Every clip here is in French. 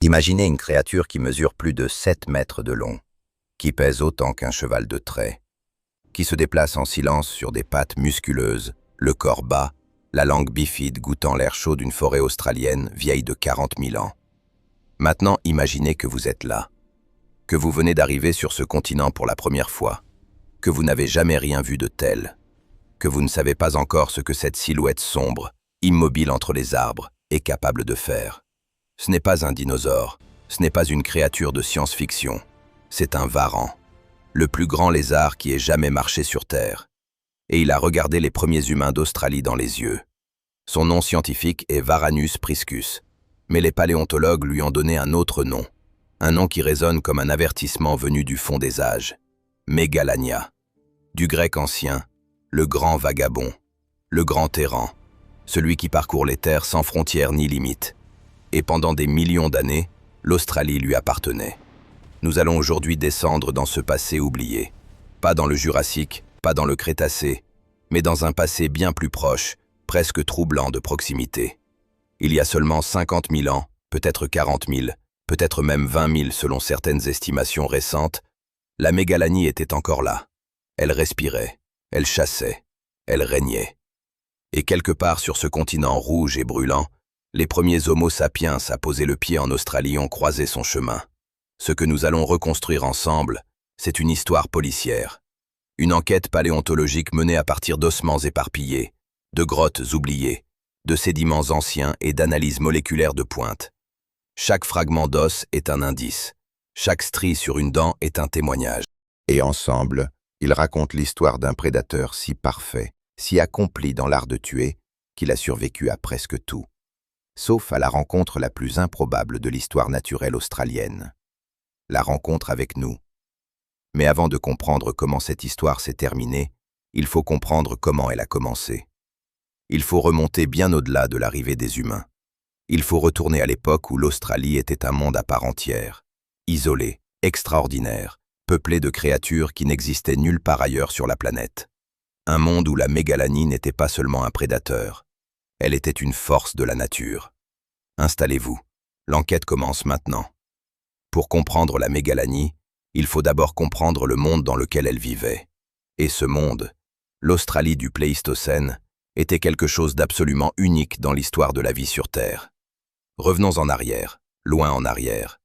Imaginez une créature qui mesure plus de 7 mètres de long, qui pèse autant qu'un cheval de trait, qui se déplace en silence sur des pattes musculeuses, le corps bas, la langue bifide goûtant l'air chaud d'une forêt australienne vieille de 40 000 ans. Maintenant, imaginez que vous êtes là, que vous venez d'arriver sur ce continent pour la première fois, que vous n'avez jamais rien vu de tel, que vous ne savez pas encore ce que cette silhouette sombre, immobile entre les arbres, est capable de faire. Ce n'est pas un dinosaure, ce n'est pas une créature de science-fiction, c'est un varan, le plus grand lézard qui ait jamais marché sur Terre. Et il a regardé les premiers humains d'Australie dans les yeux. Son nom scientifique est Varanus priscus, mais les paléontologues lui ont donné un autre nom, un nom qui résonne comme un avertissement venu du fond des âges, Mégalania, du grec ancien, le grand vagabond, le grand errant, celui qui parcourt les terres sans frontières ni limites. Et pendant des millions d'années, l'Australie lui appartenait. Nous allons aujourd'hui descendre dans ce passé oublié. Pas dans le Jurassique, pas dans le Crétacé, mais dans un passé bien plus proche, presque troublant de proximité. Il y a seulement 50 000 ans, peut-être 40 000, peut-être même 20 000 selon certaines estimations récentes, la Mégalanie était encore là. Elle respirait, elle chassait, elle régnait. Et quelque part sur ce continent rouge et brûlant, les premiers Homo sapiens à poser le pied en Australie ont croisé son chemin. Ce que nous allons reconstruire ensemble, c'est une histoire policière. Une enquête paléontologique menée à partir d'ossements éparpillés, de grottes oubliées, de sédiments anciens et d'analyses moléculaires de pointe. Chaque fragment d'os est un indice. Chaque strie sur une dent est un témoignage. Et ensemble, ils racontent l'histoire d'un prédateur si parfait, si accompli dans l'art de tuer, qu'il a survécu à presque tout, sauf à la rencontre la plus improbable de l'histoire naturelle australienne. La rencontre avec nous. Mais avant de comprendre comment cette histoire s'est terminée, il faut comprendre comment elle a commencé. Il faut remonter bien au-delà de l'arrivée des humains. Il faut retourner à l'époque où l'Australie était un monde à part entière, isolé, extraordinaire, peuplé de créatures qui n'existaient nulle part ailleurs sur la planète. Un monde où la Mégalanie n'était pas seulement un prédateur, elle était une force de la nature. Installez-vous, l'enquête commence maintenant. Pour comprendre la Mégalanie, il faut d'abord comprendre le monde dans lequel elle vivait. Et ce monde, l'Australie du Pléistocène, était quelque chose d'absolument unique dans l'histoire de la vie sur Terre. Revenons en arrière, loin en arrière.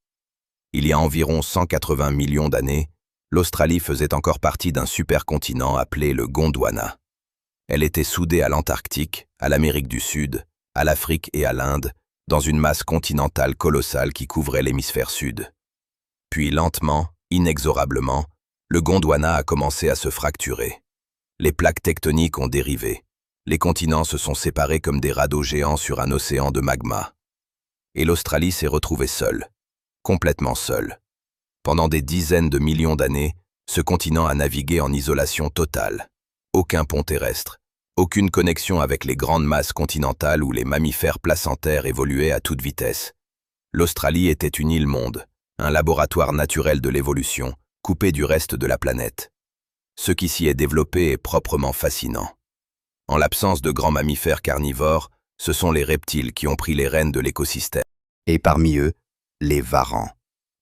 Il y a environ 180 millions d'années, l'Australie faisait encore partie d'un supercontinent appelé le Gondwana. Elle était soudée à l'Antarctique, à l'Amérique du Sud, à l'Afrique et à l'Inde, dans une masse continentale colossale qui couvrait l'hémisphère sud. Puis lentement, inexorablement, le Gondwana a commencé à se fracturer. Les plaques tectoniques ont dérivé. Les continents se sont séparés comme des radeaux géants sur un océan de magma. Et l'Australie s'est retrouvée seule, complètement seule. Pendant des dizaines de millions d'années, ce continent a navigué en isolation totale. Aucun pont terrestre, aucune connexion avec les grandes masses continentales où les mammifères placentaires évoluaient à toute vitesse. L'Australie était une île-monde, un laboratoire naturel de l'évolution, coupé du reste de la planète. Ce qui s'y est développé est proprement fascinant. En l'absence de grands mammifères carnivores, ce sont les reptiles qui ont pris les rênes de l'écosystème. Et parmi eux, les varans,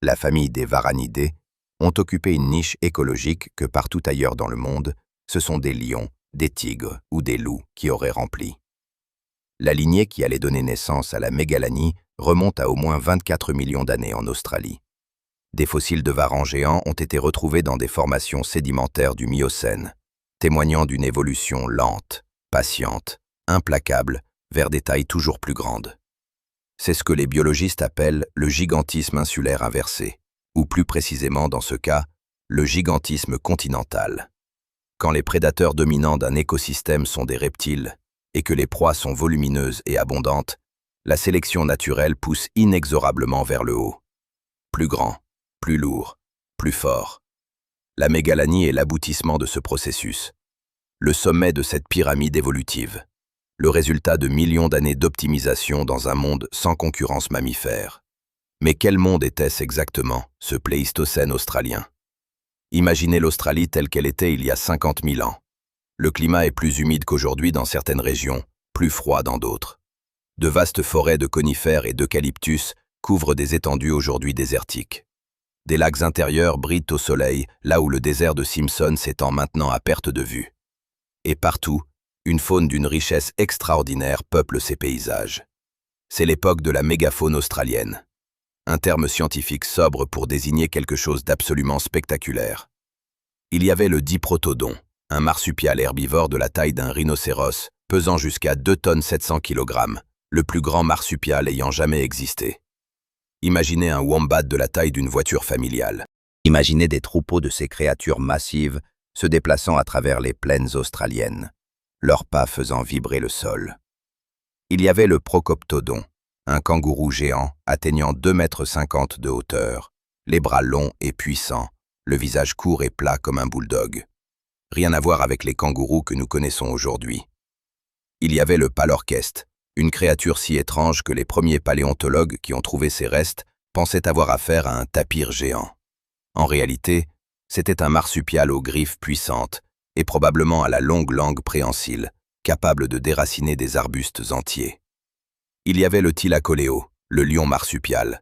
la famille des varanidés, ont occupé une niche écologique que partout ailleurs dans le monde, ce sont des lions, des tigres ou des loups qui auraient rempli. La lignée qui allait donner naissance à la Mégalanie remonte à au moins 24 millions d'années en Australie. Des fossiles de varans géants ont été retrouvés dans des formations sédimentaires du Miocène, témoignant d'une évolution lente, patiente, implacable, vers des tailles toujours plus grandes. C'est ce que les biologistes appellent le gigantisme insulaire inversé, ou plus précisément dans ce cas, le gigantisme continental. Quand les prédateurs dominants d'un écosystème sont des reptiles et que les proies sont volumineuses et abondantes, la sélection naturelle pousse inexorablement vers le haut. Plus grand, plus lourd, plus fort. La Mégalanie est l'aboutissement de ce processus, le sommet de cette pyramide évolutive, le résultat de millions d'années d'optimisation dans un monde sans concurrence mammifère. Mais quel monde était-ce exactement, ce Pléistocène australien? Imaginez l'Australie telle qu'elle était il y a 50 000 ans. Le climat est plus humide qu'aujourd'hui dans certaines régions, plus froid dans d'autres. De vastes forêts de conifères et d'eucalyptus couvrent des étendues aujourd'hui désertiques. Des lacs intérieurs brillent au soleil, là où le désert de Simpson s'étend maintenant à perte de vue. Et partout, une faune d'une richesse extraordinaire peuple ces paysages. C'est l'époque de la mégafaune australienne. Un terme scientifique sobre pour désigner quelque chose d'absolument spectaculaire. Il y avait le diprotodon, un marsupial herbivore de la taille d'un rhinocéros, pesant jusqu'à 2 tonnes 700 kg, le plus grand marsupial ayant jamais existé. Imaginez un wombat de la taille d'une voiture familiale. Imaginez des troupeaux de ces créatures massives se déplaçant à travers les plaines australiennes, leurs pas faisant vibrer le sol. Il y avait le procoptodon, un kangourou géant atteignant 2,50 m de hauteur, les bras longs et puissants, le visage court et plat comme un bulldog. Rien à voir avec les kangourous que nous connaissons aujourd'hui. Il y avait le palorqueste, une créature si étrange que les premiers paléontologues qui ont trouvé ses restes pensaient avoir affaire à un tapir géant. En réalité, c'était un marsupial aux griffes puissantes et probablement à la longue langue préhensile, capable de déraciner des arbustes entiers. Il y avait le thylacoleo, le lion marsupial,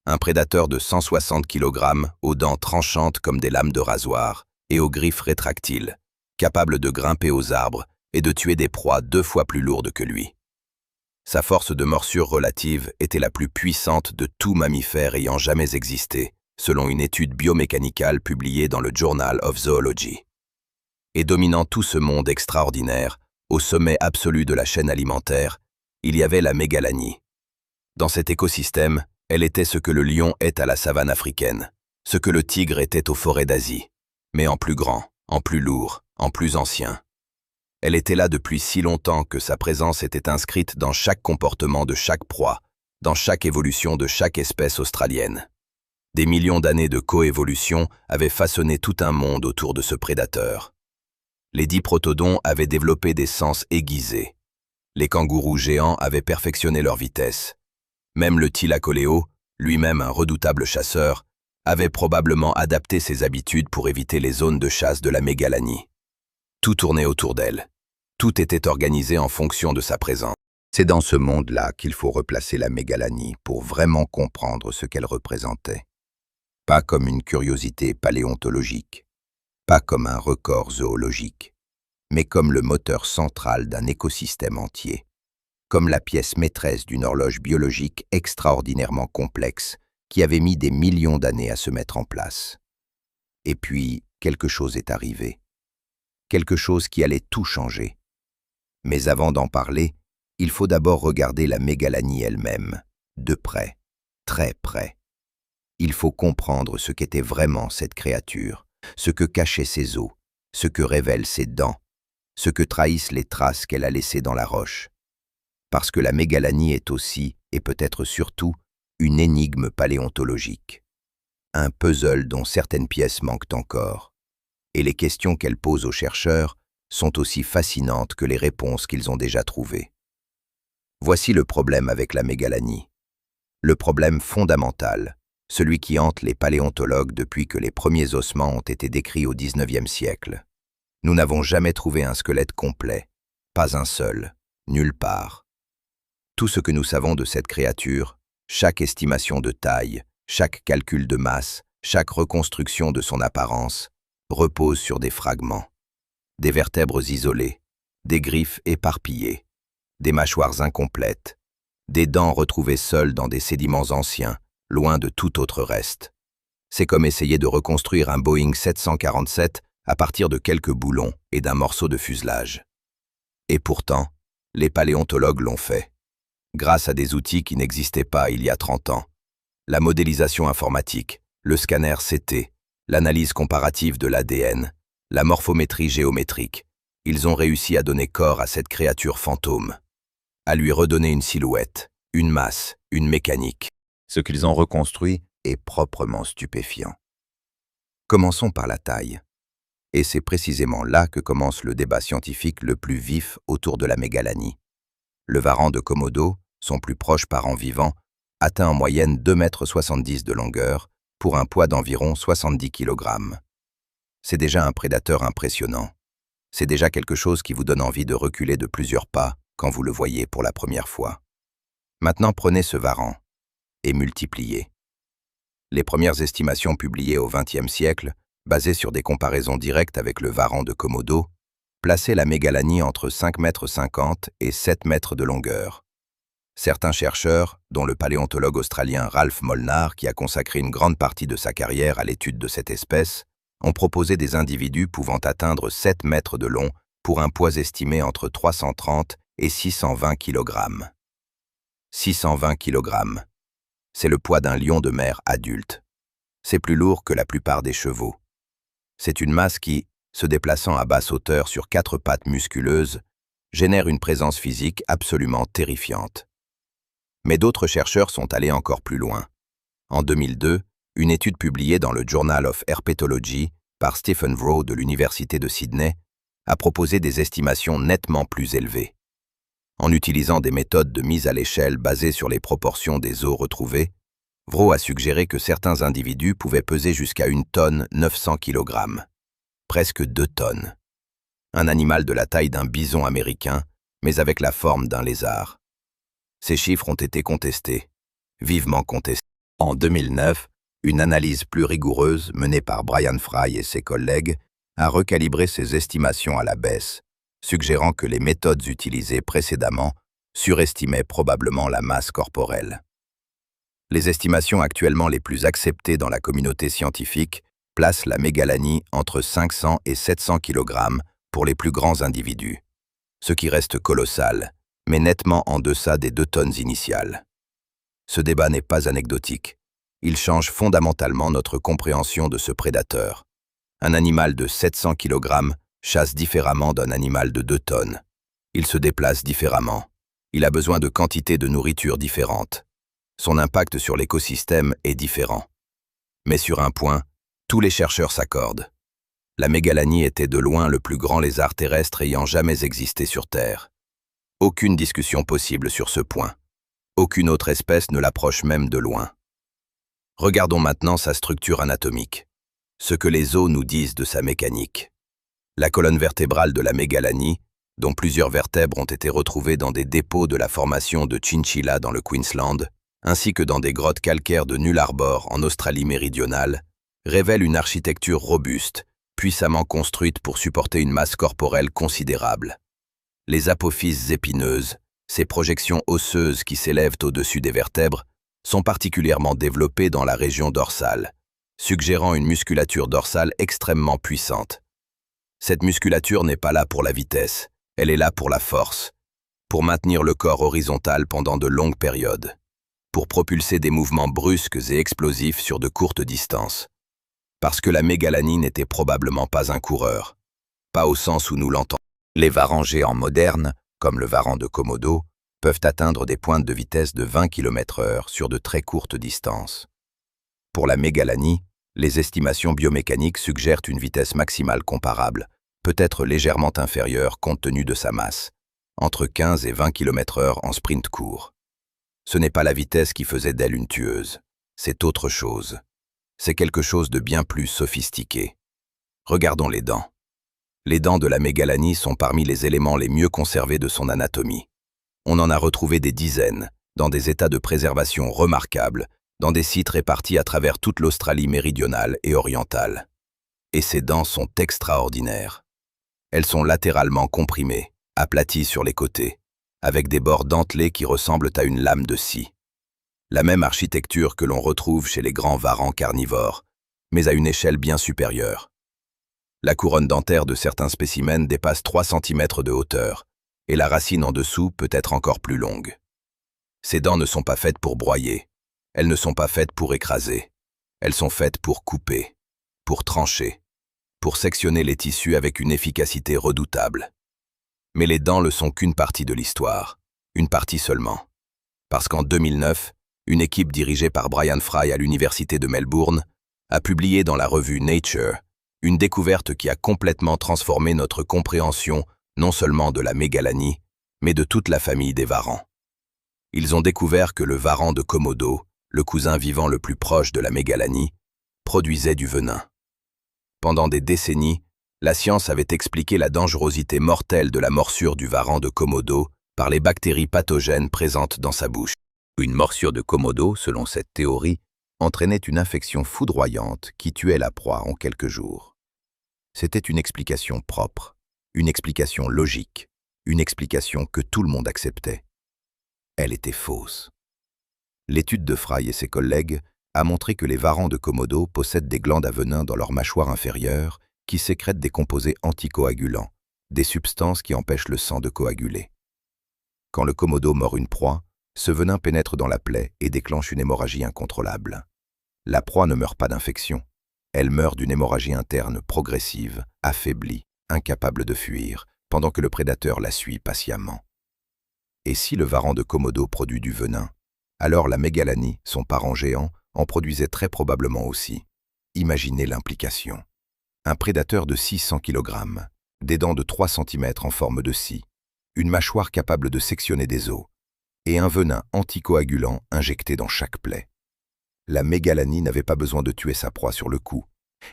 un prédateur de 160 kg aux dents tranchantes comme des lames de rasoir et aux griffes rétractiles, capable de grimper aux arbres et de tuer des proies 2 fois plus lourdes que lui. Sa force de morsure relative était la plus puissante de tout mammifère ayant jamais existé, selon une étude biomécanicale publiée dans le Journal of Zoology. Et dominant tout ce monde extraordinaire, au sommet absolu de la chaîne alimentaire, il y avait la mégalanie. Dans cet écosystème, elle était ce que le lion est à la savane africaine, ce que le tigre était aux forêts d'Asie, mais en plus grand, en plus lourd, en plus ancien. Elle était là depuis si longtemps que sa présence était inscrite dans chaque comportement de chaque proie, dans chaque évolution de chaque espèce australienne. Des millions d'années de coévolution avaient façonné tout un monde autour de ce prédateur. Les diprotodons avaient développé des sens aiguisés. Les kangourous géants avaient perfectionné leur vitesse. Même le thylacoleo, lui-même un redoutable chasseur, avait probablement adapté ses habitudes pour éviter les zones de chasse de la mégalanie. Tout tournait autour d'elle. Tout était organisé en fonction de sa présence. C'est dans ce monde-là qu'il faut replacer la mégalanie pour vraiment comprendre ce qu'elle représentait. Pas comme une curiosité paléontologique, pas comme un record zoologique, mais comme le moteur central d'un écosystème entier, comme la pièce maîtresse d'une horloge biologique extraordinairement complexe qui avait mis des millions d'années à se mettre en place. Et puis, quelque chose est arrivé. Quelque chose qui allait tout changer. Mais avant d'en parler, il faut d'abord regarder la mégalanie elle-même, de près, très près. Il faut comprendre ce qu'était vraiment cette créature, ce que cachaient ses os, ce que révèlent ses dents, ce que trahissent les traces qu'elle a laissées dans la roche. Parce que la mégalanie est aussi, et peut-être surtout, une énigme paléontologique. Un puzzle dont certaines pièces manquent encore. Et les questions qu'elle pose aux chercheurs sont aussi fascinantes que les réponses qu'ils ont déjà trouvées. Voici le problème avec la mégalanie. Le problème fondamental, celui qui hante les paléontologues depuis que les premiers ossements ont été décrits au XIXe siècle. Nous n'avons jamais trouvé un squelette complet, pas un seul, nulle part. Tout ce que nous savons de cette créature, chaque estimation de taille, chaque calcul de masse, chaque reconstruction de son apparence, repose sur des fragments. Des vertèbres isolées, des griffes éparpillées, des mâchoires incomplètes, des dents retrouvées seules dans des sédiments anciens, loin de tout autre reste. C'est comme essayer de reconstruire un Boeing 747 à partir de quelques boulons et d'un morceau de fuselage. Et pourtant, les paléontologues l'ont fait. Grâce à des outils qui n'existaient pas il y a 30 ans. La modélisation informatique, le scanner CT, l'analyse comparative de l'ADN, la morphométrie géométrique, ils ont réussi à donner corps à cette créature fantôme, à lui redonner une silhouette, une masse, une mécanique. Ce qu'ils ont reconstruit est proprement stupéfiant. Commençons par la taille. Et c'est précisément là que commence le débat scientifique le plus vif autour de la mégalanie. Le varan de Komodo, son plus proche parent vivant, atteint en moyenne 2,70 m de longueur pour un poids d'environ 70 kg. C'est déjà un prédateur impressionnant. C'est déjà quelque chose qui vous donne envie de reculer de plusieurs pas quand vous le voyez pour la première fois. Maintenant prenez ce varan et multipliée. Les premières estimations publiées au XXe siècle, basées sur des comparaisons directes avec le varan de Komodo, plaçaient la mégalanie entre 5,50 m et 7 mètres de longueur. Certains chercheurs, dont le paléontologue australien Ralph Molnar, qui a consacré une grande partie de sa carrière à l'étude de cette espèce, ont proposé des individus pouvant atteindre 7 mètres de long pour un poids estimé entre 330 et 620 kg. 620 kg. C'est le poids d'un lion de mer adulte. C'est plus lourd que la plupart des chevaux. C'est une masse qui, se déplaçant à basse hauteur sur 4 pattes musculeuses, génère une présence physique absolument terrifiante. Mais d'autres chercheurs sont allés encore plus loin. En 2002, une étude publiée dans le Journal of Herpetology par Stephen Vrow de l'Université de Sydney a proposé des estimations nettement plus élevées. En utilisant des méthodes de mise à l'échelle basées sur les proportions des os retrouvés, Vrow a suggéré que certains individus pouvaient peser jusqu'à 1 tonne 900 kg, presque 2 tonnes. Un animal de la taille d'un bison américain, mais avec la forme d'un lézard. Ces chiffres ont été contestés, vivement contestés. En 2009, une analyse plus rigoureuse menée par Brian Fry et ses collègues a recalibré ces estimations à la baisse, suggérant que les méthodes utilisées précédemment surestimaient probablement la masse corporelle. Les estimations actuellement les plus acceptées dans la communauté scientifique placent la mégalanie entre 500 et 700 kg pour les plus grands individus, ce qui reste colossal, mais nettement en deçà des 2 tonnes initiales. Ce débat n'est pas anecdotique. Il change fondamentalement notre compréhension de ce prédateur. Un animal de 700 kg chasse différemment d'un animal de 2 tonnes. Il se déplace différemment. Il a besoin de quantités de nourriture différentes. Son impact sur l'écosystème est différent. Mais sur un point, tous les chercheurs s'accordent. La mégalanie était de loin le plus grand lézard terrestre ayant jamais existé sur Terre. Aucune discussion possible sur ce point. Aucune autre espèce ne l'approche même de loin. Regardons maintenant sa structure anatomique. Ce que les os nous disent de sa mécanique. La colonne vertébrale de la mégalanie, dont plusieurs vertèbres ont été retrouvées dans des dépôts de la formation de Chinchilla dans le Queensland, ainsi que dans des grottes calcaires de Nullarbor en Australie méridionale, révèle une architecture robuste, puissamment construite pour supporter une masse corporelle considérable. Les apophyses épineuses, ces projections osseuses qui s'élèvent au-dessus des vertèbres, sont particulièrement développées dans la région dorsale, suggérant une musculature dorsale extrêmement puissante. Cette musculature n'est pas là pour la vitesse, elle est là pour la force, pour maintenir le corps horizontal pendant de longues périodes, pour propulser des mouvements brusques et explosifs sur de courtes distances. Parce que la mégalanie n'était probablement pas un coureur, pas au sens où nous l'entendons. Les varans géants modernes, comme le varan de Komodo, peuvent atteindre des pointes de vitesse de 20 km/h sur de très courtes distances. Pour la mégalanie, les estimations biomécaniques suggèrent une vitesse maximale comparable, peut-être légèrement inférieure compte tenu de sa masse, entre 15 et 20 km/h en sprint court. Ce n'est pas la vitesse qui faisait d'elle une tueuse, c'est autre chose. C'est quelque chose de bien plus sophistiqué. Regardons les dents. Les dents de la mégalanie sont parmi les éléments les mieux conservés de son anatomie. On en a retrouvé des dizaines, dans des états de préservation remarquables, dans des sites répartis à travers toute l'Australie méridionale et orientale. Et ces dents sont extraordinaires. Elles sont latéralement comprimées, aplaties sur les côtés, avec des bords dentelés qui ressemblent à une lame de scie. La même architecture que l'on retrouve chez les grands varans carnivores, mais à une échelle bien supérieure. La couronne dentaire de certains spécimens dépasse 3 cm de hauteur, et la racine en dessous peut être encore plus longue. Ces dents ne sont pas faites pour broyer, elles ne sont pas faites pour écraser, elles sont faites pour couper, pour trancher, pour sectionner les tissus avec une efficacité redoutable. Mais les dents ne sont qu'une partie de l'histoire, une partie seulement. Parce qu'en 2009, une équipe dirigée par Brian Fry à l'Université de Melbourne a publié dans la revue Nature une découverte qui a complètement transformé notre compréhension non seulement de la mégalanie, mais de toute la famille des varans. Ils ont découvert que le varan de Komodo, le cousin vivant le plus proche de la mégalanie, produisait du venin. Pendant des décennies, la science avait expliqué la dangerosité mortelle de la morsure du varan de Komodo par les bactéries pathogènes présentes dans sa bouche. Une morsure de Komodo, selon cette théorie, entraînait une infection foudroyante qui tuait la proie en quelques jours. C'était une explication propre, une explication logique, une explication que tout le monde acceptait. Elle était fausse. L'étude de Fry et ses collègues a montré que les varans de Komodo possèdent des glandes à venin dans leur mâchoire inférieure qui sécrètent des composés anticoagulants, des substances qui empêchent le sang de coaguler. Quand le Komodo mord une proie, ce venin pénètre dans la plaie et déclenche une hémorragie incontrôlable. La proie ne meurt pas d'infection. Elle meurt d'une hémorragie interne progressive, affaiblie, incapable de fuir, pendant que le prédateur la suit patiemment. Et si le varan de Komodo produit du venin, alors la mégalanie, son parent géant, en produisait très probablement aussi. Imaginez l'implication. Un prédateur de 600 kg, des dents de 3 cm en forme de scie, une mâchoire capable de sectionner des os, et un venin anticoagulant injecté dans chaque plaie. La mégalanie n'avait pas besoin de tuer sa proie sur le coup.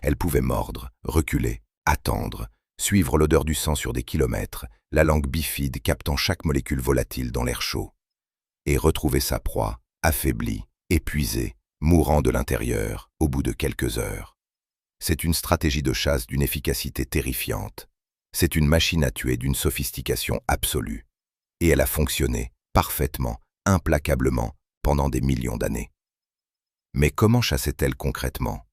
Elle pouvait mordre, reculer, attendre, suivre l'odeur du sang sur des kilomètres, la langue bifide captant chaque molécule volatile dans l'air chaud, et retrouver sa proie, affaiblie, épuisée, mourant de l'intérieur, au bout de quelques heures. C'est une stratégie de chasse d'une efficacité terrifiante. C'est une machine à tuer d'une sophistication absolue. Et elle a fonctionné, parfaitement, implacablement, pendant des millions d'années. Mais comment chassait-elle concrètement?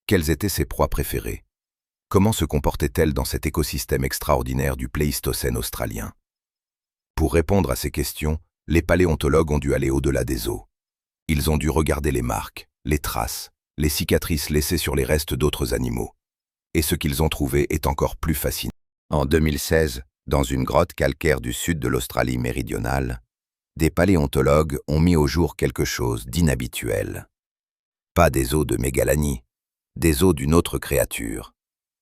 Quelles étaient ses proies préférées? Comment se comportait-elle dans cet écosystème extraordinaire du Pléistocène australien? Pour répondre à ces questions, les paléontologues ont dû aller au-delà des os. Ils ont dû regarder les marques, les traces, les cicatrices laissées sur les restes d'autres animaux. Et ce qu'ils ont trouvé est encore plus fascinant. En 2016, dans une grotte calcaire du sud de l'Australie méridionale, des paléontologues ont mis au jour quelque chose d'inhabituel. Pas des os de mégalanie, des os d'une autre créature.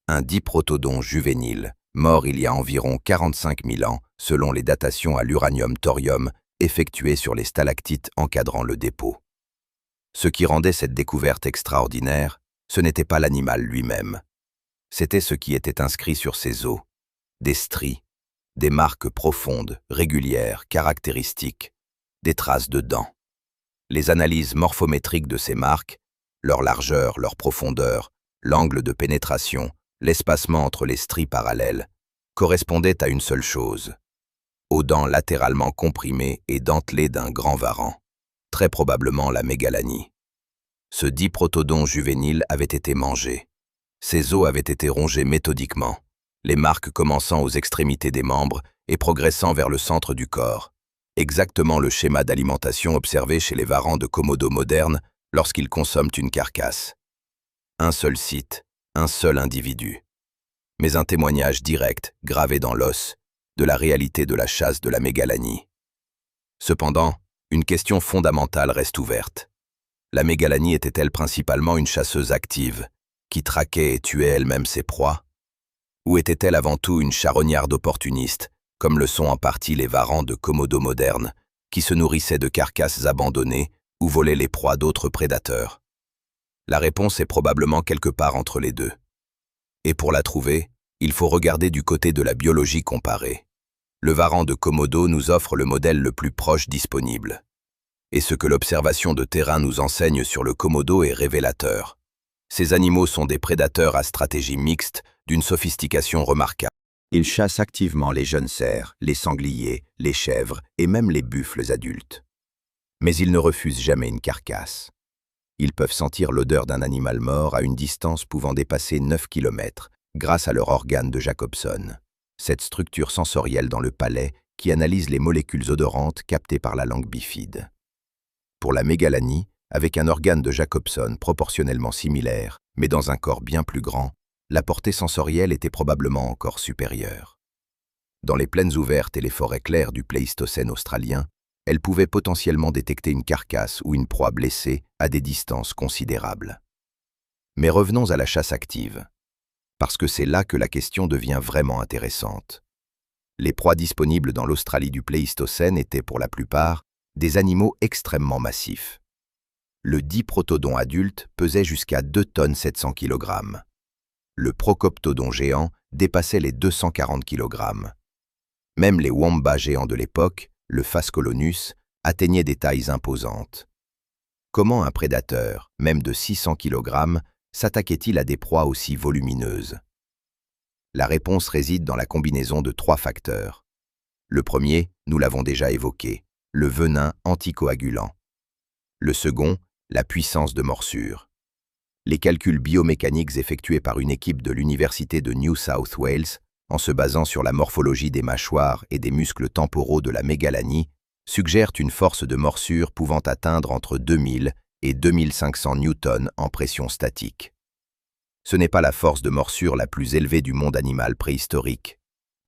Un diprotodon juvénile, mort il y a environ 45 000 ans, selon les datations à l'uranium-thorium effectuées sur les stalactites encadrant le dépôt. Ce qui rendait cette découverte extraordinaire, ce n'était pas l'animal lui-même. C'était ce qui était inscrit sur ses os, des stries, des marques profondes, régulières, caractéristiques, des traces de dents. Les analyses morphométriques de ces marques, leur largeur, leur profondeur, l'angle de pénétration, l'espacement entre les stries parallèles, correspondaient à une seule chose: aux dents latéralement comprimées et dentelées d'un grand varan, très probablement la mégalanie. Ce diprotodon juvénile avait été mangé. Ses os avaient été rongés méthodiquement, les marques commençant aux extrémités des membres et progressant vers le centre du corps. Exactement le schéma d'alimentation observé chez les varans de Komodo modernes lorsqu'ils consomment une carcasse. Un seul site, un seul individu. Mais un témoignage direct, gravé dans l'os, de la réalité de la chasse de la mégalanie. Cependant, une question fondamentale reste ouverte. La mégalanie était-elle principalement une chasseuse active, qui traquait et tuait elle-même ses proies? Ou était-elle avant tout une charognarde opportuniste, comme le sont en partie les varans de Komodo modernes, qui se nourrissaient de carcasses abandonnées ou volaient les proies d'autres prédateurs? La réponse est probablement quelque part entre les deux. Et pour la trouver, il faut regarder du côté de la biologie comparée. Le varan de Komodo nous offre le modèle le plus proche disponible. Et ce que l'observation de terrain nous enseigne sur le Komodo est révélateur. Ces animaux sont des prédateurs à stratégie mixte, d'une sophistication remarquable. Ils chassent activement les jeunes cerfs, les sangliers, les chèvres et même les buffles adultes. Mais ils ne refusent jamais une carcasse. Ils peuvent sentir l'odeur d'un animal mort à une distance pouvant dépasser 9 km, grâce à leur organe de Jacobson, cette structure sensorielle dans le palais qui analyse les molécules odorantes captées par la langue bifide. Pour la mégalanie, avec un organe de Jacobson proportionnellement similaire, mais dans un corps bien plus grand, la portée sensorielle était probablement encore supérieure. Dans les plaines ouvertes et les forêts claires du Pléistocène australien, elle pouvait potentiellement détecter une carcasse ou une proie blessée à des distances considérables. Mais revenons à la chasse active, parce que c'est là que la question devient vraiment intéressante. Les proies disponibles dans l'Australie du Pléistocène étaient pour la plupart des animaux extrêmement massifs. Le diprotodon adulte pesait jusqu'à 2,7 kg. Le procoptodon géant dépassait les 240 kg. Même les wombats géants de l'époque, le Phascolonus, atteignaient des tailles imposantes. Comment un prédateur, même de 600 kg, s'attaquait-il à des proies aussi volumineuses? La réponse réside dans la combinaison de 3 facteurs. Le premier, nous l'avons déjà évoqué, le venin anticoagulant. Le second, la puissance de morsure. Les calculs biomécaniques effectués par une équipe de l'Université de New South Wales, en se basant sur la morphologie des mâchoires et des muscles temporaux de la mégalanie, suggèrent une force de morsure pouvant atteindre entre 2000 et 2500 newtons en pression statique. Ce n'est pas la force de morsure la plus élevée du monde animal préhistorique.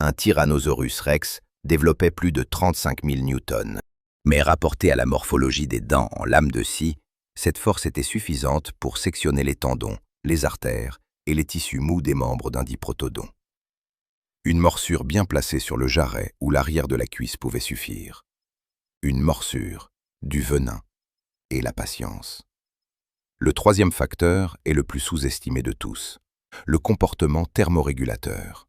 Un Tyrannosaurus rex développait plus de 35 000 newtons. Mais rapportée à la morphologie des dents en lame de scie, cette force était suffisante pour sectionner les tendons, les artères et les tissus mous des membres d'un diprotodon. Une morsure bien placée sur le jarret ou l'arrière de la cuisse pouvait suffire. Une morsure, du venin et la patience. Le troisième facteur est le plus sous-estimé de tous, le comportement thermorégulateur.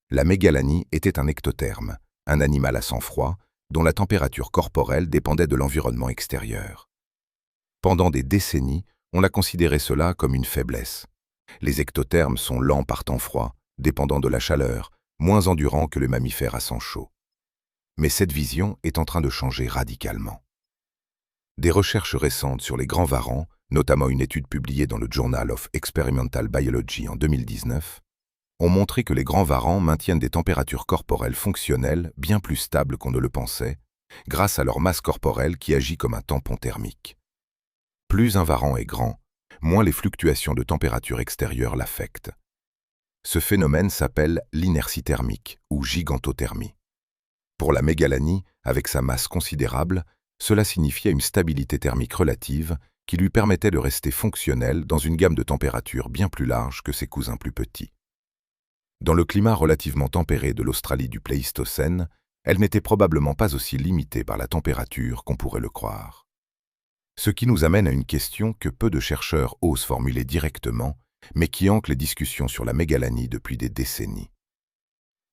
La mégalanie était un ectotherme, un animal à sang froid, dont la température corporelle dépendait de l'environnement extérieur. Pendant des décennies, on a considéré cela comme une faiblesse. Les ectothermes sont lents par temps froid, dépendant de la chaleur, moins endurants que le mammifère à sang chaud. Mais cette vision est en train de changer radicalement. Des recherches récentes sur les grands varans, notamment une étude publiée dans le Journal of Experimental Biology en 2019, ont montré que les grands varans maintiennent des températures corporelles fonctionnelles bien plus stables qu'on ne le pensait, grâce à leur masse corporelle qui agit comme un tampon thermique. Plus un varan est grand, moins les fluctuations de température extérieure l'affectent. Ce phénomène s'appelle l'inertie thermique ou gigantothermie. Pour la mégalanie, avec sa masse considérable, cela signifiait une stabilité thermique relative qui lui permettait de rester fonctionnelle dans une gamme de températures bien plus large que ses cousins plus petits. Dans le climat relativement tempéré de l'Australie du Pléistocène, elle n'était probablement pas aussi limitée par la température qu'on pourrait le croire. Ce qui nous amène à une question que peu de chercheurs osent formuler directement, mais qui ancre les discussions sur la mégalanie depuis des décennies.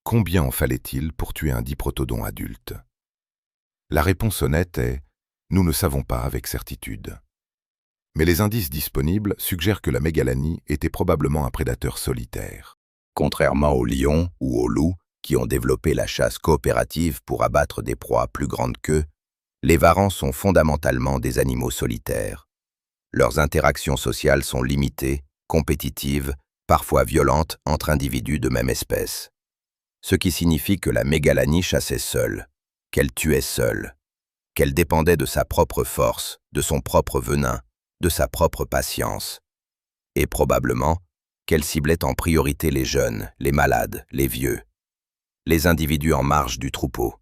Combien en fallait-il pour tuer un diprotodon adulte? La réponse honnête est « nous ne savons pas avec certitude ». Mais les indices disponibles suggèrent que la mégalanie était probablement un prédateur solitaire. Contrairement aux lions ou aux loups, qui ont développé la chasse coopérative pour abattre des proies plus grandes qu'eux, les varans sont fondamentalement des animaux solitaires. Leurs interactions sociales sont limitées, compétitives, parfois violentes entre individus de même espèce. Ce qui signifie que la mégalanie chassait seule, qu'elle tuait seule, qu'elle dépendait de sa propre force, de son propre venin, de sa propre patience, et probablement qu'elle ciblait en priorité les jeunes, les malades, les vieux, les individus en marge du troupeau,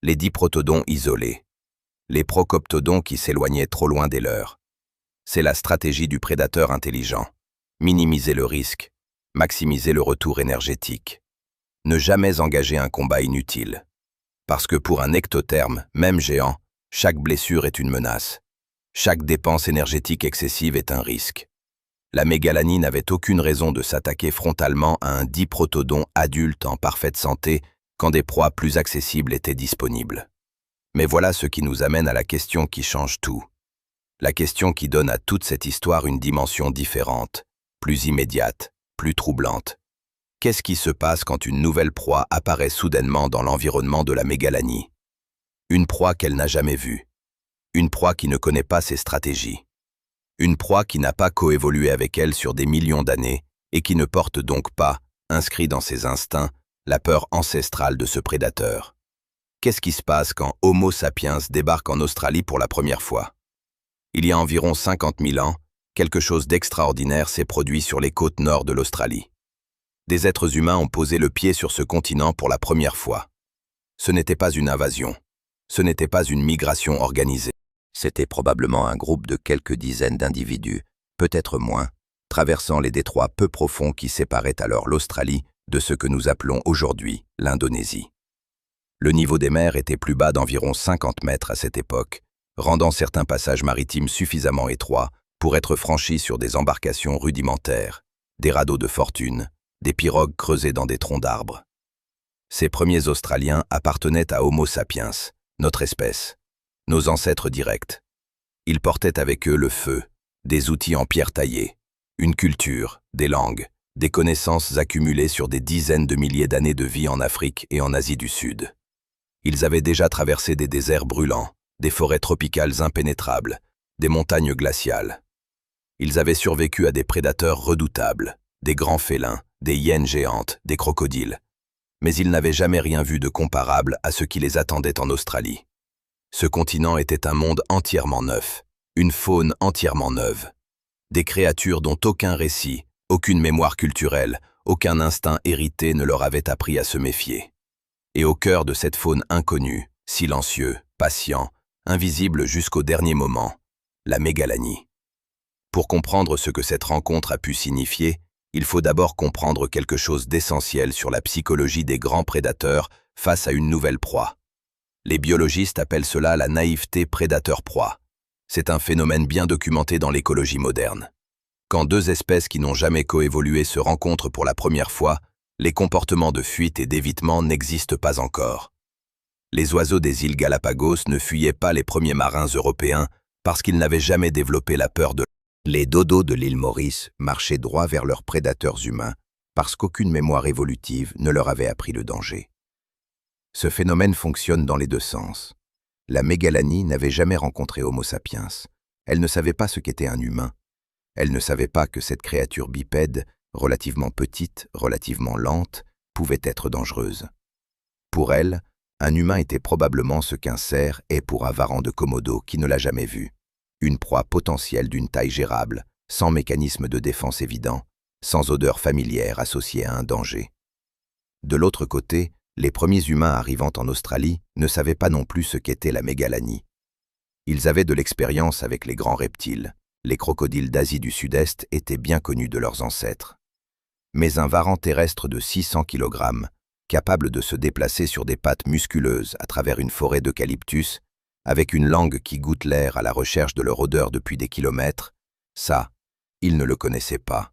les diprotodons isolés, les procoptodons qui s'éloignaient trop loin des leurs. C'est la stratégie du prédateur intelligent. Minimiser le risque, maximiser le retour énergétique. Ne jamais engager un combat inutile. Parce que pour un ectotherme, même géant, chaque blessure est une menace. Chaque dépense énergétique excessive est un risque. La mégalanie n'avait aucune raison de s'attaquer frontalement à un diprotodon adulte en parfaite santé quand des proies plus accessibles étaient disponibles. Mais voilà ce qui nous amène à la question qui change tout. La question qui donne à toute cette histoire une dimension différente, plus immédiate, plus troublante. Qu'est-ce qui se passe quand une nouvelle proie apparaît soudainement dans l'environnement de la mégalanie? Une proie qu'elle n'a jamais vue. Une proie qui ne connaît pas ses stratégies. Une proie qui n'a pas coévolué avec elle sur des millions d'années et qui ne porte donc pas, inscrit dans ses instincts, la peur ancestrale de ce prédateur. Qu'est-ce qui se passe quand Homo sapiens débarque en Australie pour la première fois? Il y a environ 50 000 ans, quelque chose d'extraordinaire s'est produit sur les côtes nord de l'Australie. Des êtres humains ont posé le pied sur ce continent pour la première fois. Ce n'était pas une invasion. Ce n'était pas une migration organisée. C'était probablement un groupe de quelques dizaines d'individus, peut-être moins, traversant les détroits peu profonds qui séparaient alors l'Australie de ce que nous appelons aujourd'hui l'Indonésie. Le niveau des mers était plus bas d'environ 50 mètres à cette époque, rendant certains passages maritimes suffisamment étroits pour être franchis sur des embarcations rudimentaires, des radeaux de fortune, des pirogues creusées dans des troncs d'arbres. Ces premiers Australiens appartenaient à Homo sapiens, notre espèce. nos ancêtres directs. Ils portaient avec eux le feu, des outils en pierre taillée, une culture, des langues, des connaissances accumulées sur des dizaines de milliers d'années de vie en Afrique et en Asie du Sud. Ils avaient déjà traversé des déserts brûlants, des forêts tropicales impénétrables, des montagnes glaciales. Ils avaient survécu à des prédateurs redoutables, des grands félins, des hyènes géantes, des crocodiles. Mais ils n'avaient jamais rien vu de comparable à ce qui les attendait en Australie. Ce continent était un monde entièrement neuf, une faune entièrement neuve. Des créatures dont aucun récit, aucune mémoire culturelle, aucun instinct hérité ne leur avait appris à se méfier. Et au cœur de cette faune inconnue, silencieux, patient, invisible jusqu'au dernier moment, la mégalanie. Pour comprendre ce que cette rencontre a pu signifier, il faut d'abord comprendre quelque chose d'essentiel sur la psychologie des grands prédateurs face à une nouvelle proie. Les biologistes appellent cela la naïveté prédateur-proie. C'est un phénomène bien documenté dans l'écologie moderne. Quand deux espèces qui n'ont jamais coévolué se rencontrent pour la première fois, les comportements de fuite et d'évitement n'existent pas encore. Les oiseaux des îles Galapagos ne fuyaient pas les premiers marins européens parce qu'ils n'avaient jamais développé la peur de... Les dodos de l'île Maurice marchaient droit vers leurs prédateurs humains parce qu'aucune mémoire évolutive ne leur avait appris le danger. Ce phénomène fonctionne dans les deux sens. La mégalanie n'avait jamais rencontré Homo sapiens. Elle ne savait pas ce qu'était un humain. Elle ne savait pas que cette créature bipède, relativement petite, relativement lente, pouvait être dangereuse. Pour elle, un humain était probablement ce qu'un cerf est pour un varan de Komodo qui ne l'a jamais vu. Une proie potentielle d'une taille gérable, sans mécanisme de défense évident, sans odeur familière associée à un danger. De l'autre côté, les premiers humains arrivant en Australie ne savaient pas non plus ce qu'était la mégalanie. Ils avaient de l'expérience avec les grands reptiles. Les crocodiles d'Asie du Sud-Est étaient bien connus de leurs ancêtres. Mais un varan terrestre de 600 kg, capable de se déplacer sur des pattes musculeuses à travers une forêt d'eucalyptus, avec une langue qui goûte l'air à la recherche de leur odeur depuis des kilomètres, ça, ils ne le connaissaient pas.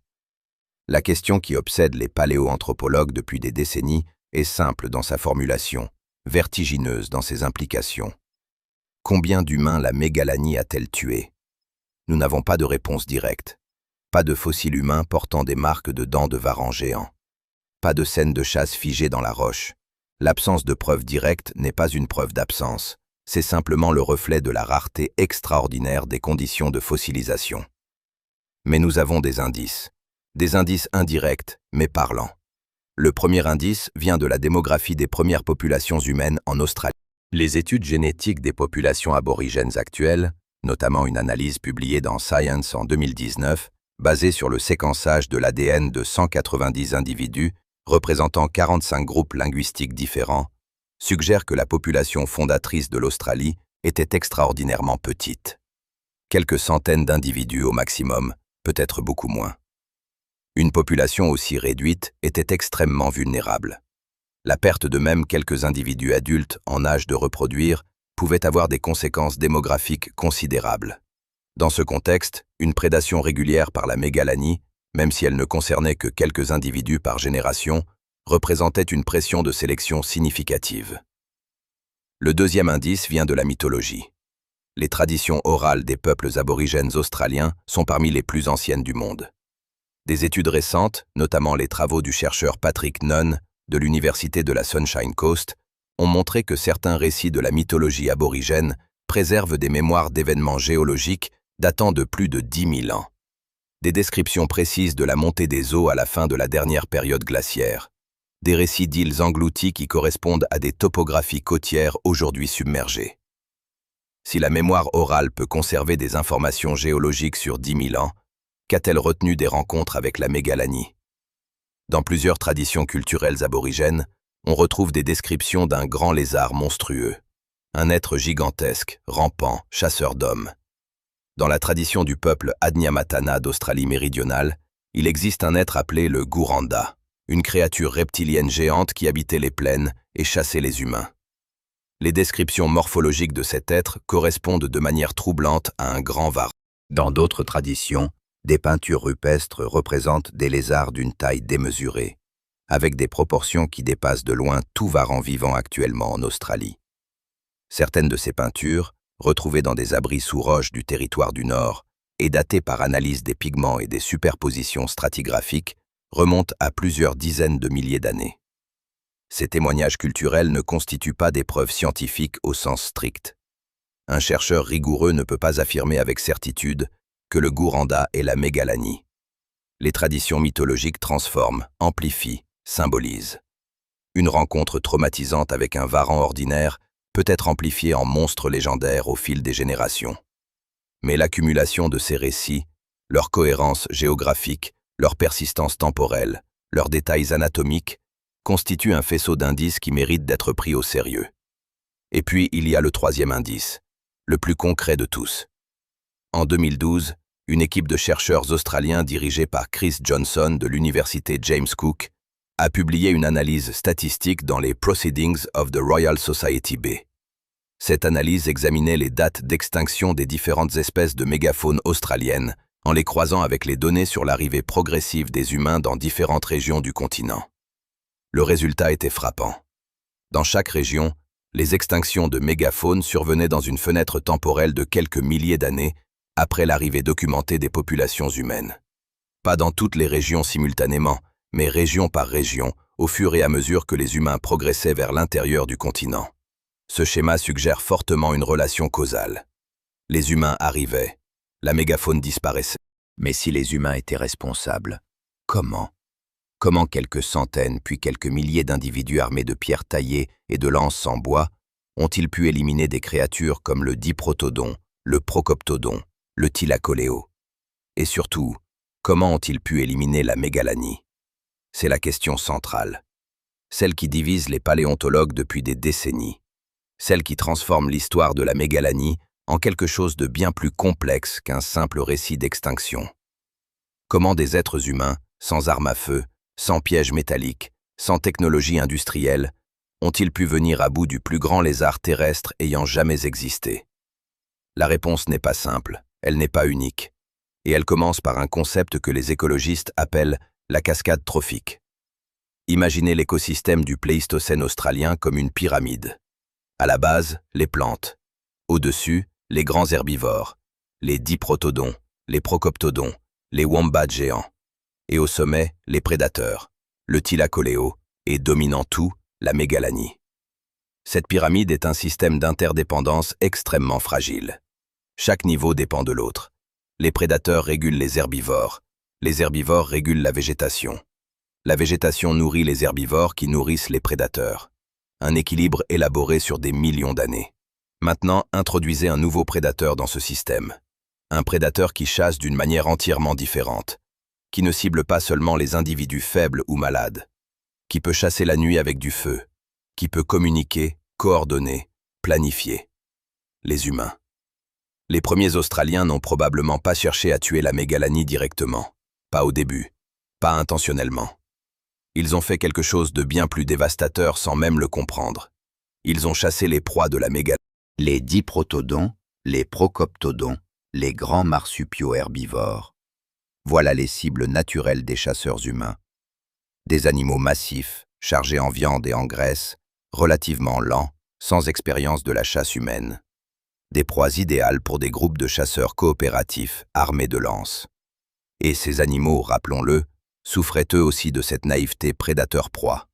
La question qui obsède les paléoanthropologues depuis des décennies est simple dans sa formulation, vertigineuse dans ses implications. Combien d'humains la mégalanie a-t-elle tué? Nous n'avons pas de réponse directe. Pas de fossiles humains portant des marques de dents de varan géants. Pas de scène de chasse figée dans la roche. L'absence de preuve directe n'est pas une preuve d'absence. C'est simplement le reflet de la rareté extraordinaire des conditions de fossilisation. Mais nous avons des indices indirects, mais parlants. Le premier indice vient de la démographie des premières populations humaines en Australie. Les études génétiques des populations aborigènes actuelles, notamment une analyse publiée dans Science en 2019, basée sur le séquençage de l'ADN de 190 individus, représentant 45 groupes linguistiques différents, suggèrent que la population fondatrice de l'Australie était extraordinairement petite. Quelques centaines d'individus au maximum, peut-être beaucoup moins. Une population aussi réduite était extrêmement vulnérable. La perte de même quelques individus adultes en âge de reproduire pouvait avoir des conséquences démographiques considérables. Dans ce contexte, une prédation régulière par la mégalanie, même si elle ne concernait que quelques individus par génération, représentait une pression de sélection significative. Le deuxième indice vient de la mythologie. Les traditions orales des peuples aborigènes australiens sont parmi les plus anciennes du monde. Des études récentes, notamment les travaux du chercheur Patrick Nunn de l'Université de la Sunshine Coast, ont montré que certains récits de la mythologie aborigène préservent des mémoires d'événements géologiques datant de plus de 10 000 ans. Des descriptions précises de la montée des eaux à la fin de la dernière période glaciaire. Des récits d'îles englouties qui correspondent à des topographies côtières aujourd'hui submergées. Si la mémoire orale peut conserver des informations géologiques sur 10 000 ans, qu'a-t-elle retenu des rencontres avec la mégalanie? Dans plusieurs traditions culturelles aborigènes, on retrouve des descriptions d'un grand lézard monstrueux, un être gigantesque, rampant, chasseur d'hommes. Dans la tradition du peuple Adnyamathanha d'Australie méridionale, il existe un être appelé le Gouranda, une créature reptilienne géante qui habitait les plaines et chassait les humains. Les descriptions morphologiques de cet être correspondent de manière troublante à un grand varan. Dans d'autres traditions, des peintures rupestres représentent des lézards d'une taille démesurée, avec des proportions qui dépassent de loin tout varan vivant actuellement en Australie. Certaines de ces peintures, retrouvée dans des abris sous roches du territoire du Nord et datée par analyse des pigments et des superpositions stratigraphiques, remonte à plusieurs dizaines de milliers d'années. Ces témoignages culturels ne constituent pas des preuves scientifiques au sens strict. Un chercheur rigoureux ne peut pas affirmer avec certitude que le Gouranda est la mégalanie. Les traditions mythologiques transforment, amplifient, symbolisent. Une rencontre traumatisante avec un varan ordinaire peut être amplifiée en monstre légendaire au fil des générations. Mais l'accumulation de ces récits, leur cohérence géographique, leur persistance temporelle, leurs détails anatomiques, constitue un faisceau d'indices qui mérite d'être pris au sérieux. Et puis, il y a le troisième indice, le plus concret de tous. En 2012, une équipe de chercheurs australiens dirigée par Chris Johnson de l'université James Cook a publié une analyse statistique dans les Proceedings of the Royal Society B. Cette analyse examinait les dates d'extinction des différentes espèces de mégafaune australiennes en les croisant avec les données sur l'arrivée progressive des humains dans différentes régions du continent. Le résultat était frappant. Dans chaque région, les extinctions de mégafaune survenaient dans une fenêtre temporelle de quelques milliers d'années après l'arrivée documentée des populations humaines. Pas dans toutes les régions simultanément, mais région par région, au fur et à mesure que les humains progressaient vers l'intérieur du continent. Ce schéma suggère fortement une relation causale. Les humains arrivaient, la mégafaune disparaissait. Mais si les humains étaient responsables, comment ? Comment quelques centaines puis quelques milliers d'individus armés de pierres taillées et de lances en bois ont-ils pu éliminer des créatures comme le diprotodon, le procoptodon, le thylacoléo? Et surtout, comment ont-ils pu éliminer la mégalanie? C'est la question centrale, celle qui divise les paléontologues depuis des décennies, celle qui transforme l'histoire de la mégalanie en quelque chose de bien plus complexe qu'un simple récit d'extinction. Comment des êtres humains, sans armes à feu, sans pièges métalliques, sans technologie industrielle, ont-ils pu venir à bout du plus grand lézard terrestre ayant jamais existé? La réponse n'est pas simple, elle n'est pas unique, et elle commence par un concept que les écologistes appellent la cascade trophique. Imaginez l'écosystème du Pléistocène australien comme une pyramide. À la base, les plantes. Au-dessus, les grands herbivores, les diprotodons, les procoptodons, les wombats géants. Et au sommet, les prédateurs, le thylacoléo, et dominant tout, la mégalanie. Cette pyramide est un système d'interdépendance extrêmement fragile. Chaque niveau dépend de l'autre. Les prédateurs régulent les herbivores régulent la végétation nourrit les herbivores qui nourrissent les prédateurs. Un équilibre élaboré sur des millions d'années. Maintenant, introduisez un nouveau prédateur dans ce système. Un prédateur qui chasse d'une manière entièrement différente, qui ne cible pas seulement les individus faibles ou malades, qui peut chasser la nuit avec du feu, qui peut communiquer, coordonner, planifier. Les humains. Les premiers Australiens n'ont probablement pas cherché à tuer la mégalanie directement, pas au début, pas intentionnellement. Ils ont fait quelque chose de bien plus dévastateur sans même le comprendre. Ils ont chassé les proies de la mégalanie. Les diprotodons, les procoptodons, les grands marsupiaux herbivores. Voilà les cibles naturelles des chasseurs humains. Des animaux massifs, chargés en viande et en graisse, relativement lents, sans expérience de la chasse humaine. Des proies idéales pour des groupes de chasseurs coopératifs, armés de lances. Et ces animaux, rappelons-le, souffraient eux aussi de cette naïveté prédateur-proie.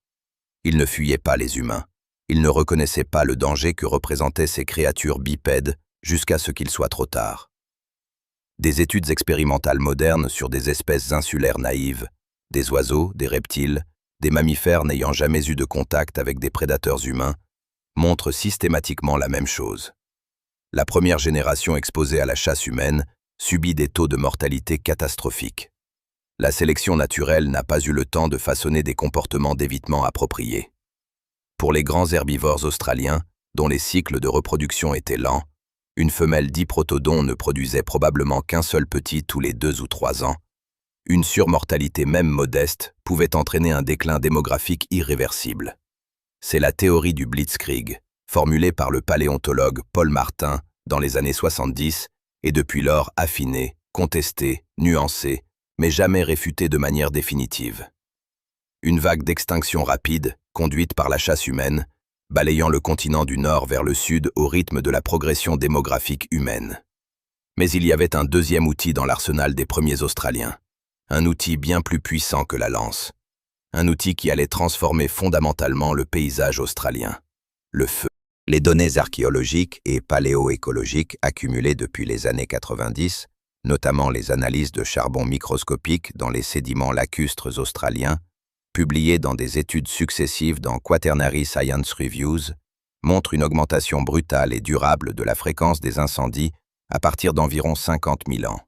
Ils ne fuyaient pas les humains. Ils ne reconnaissaient pas le danger que représentaient ces créatures bipèdes jusqu'à ce qu'il soit trop tard. Des études expérimentales modernes sur des espèces insulaires naïves, des oiseaux, des reptiles, des mammifères n'ayant jamais eu de contact avec des prédateurs humains, montrent systématiquement la même chose. La première génération exposée à la chasse humaine subit des taux de mortalité catastrophiques. La sélection naturelle n'a pas eu le temps de façonner des comportements d'évitement appropriés. Pour les grands herbivores australiens, dont les cycles de reproduction étaient lents, une femelle diprotodon ne produisait probablement qu'un seul petit tous les 2 ou 3 ans. Une surmortalité même modeste pouvait entraîner un déclin démographique irréversible. C'est la théorie du Blitzkrieg, formulée par le paléontologue Paul Martin dans les années 70 et depuis lors affinée, contestée, nuancée, mais jamais réfutée de manière définitive. Une vague d'extinction rapide, conduite par la chasse humaine, balayant le continent du nord vers le sud au rythme de la progression démographique humaine. Mais il y avait un deuxième outil dans l'arsenal des premiers Australiens, un outil bien plus puissant que la lance, un outil qui allait transformer fondamentalement le paysage australien, le feu. Les données archéologiques et paléoécologiques accumulées depuis les années 90, notamment les analyses de charbon microscopique dans les sédiments lacustres australiens, publiées dans des études successives dans Quaternary Science Reviews, montrent une augmentation brutale et durable de la fréquence des incendies à partir d'environ 50 000 ans.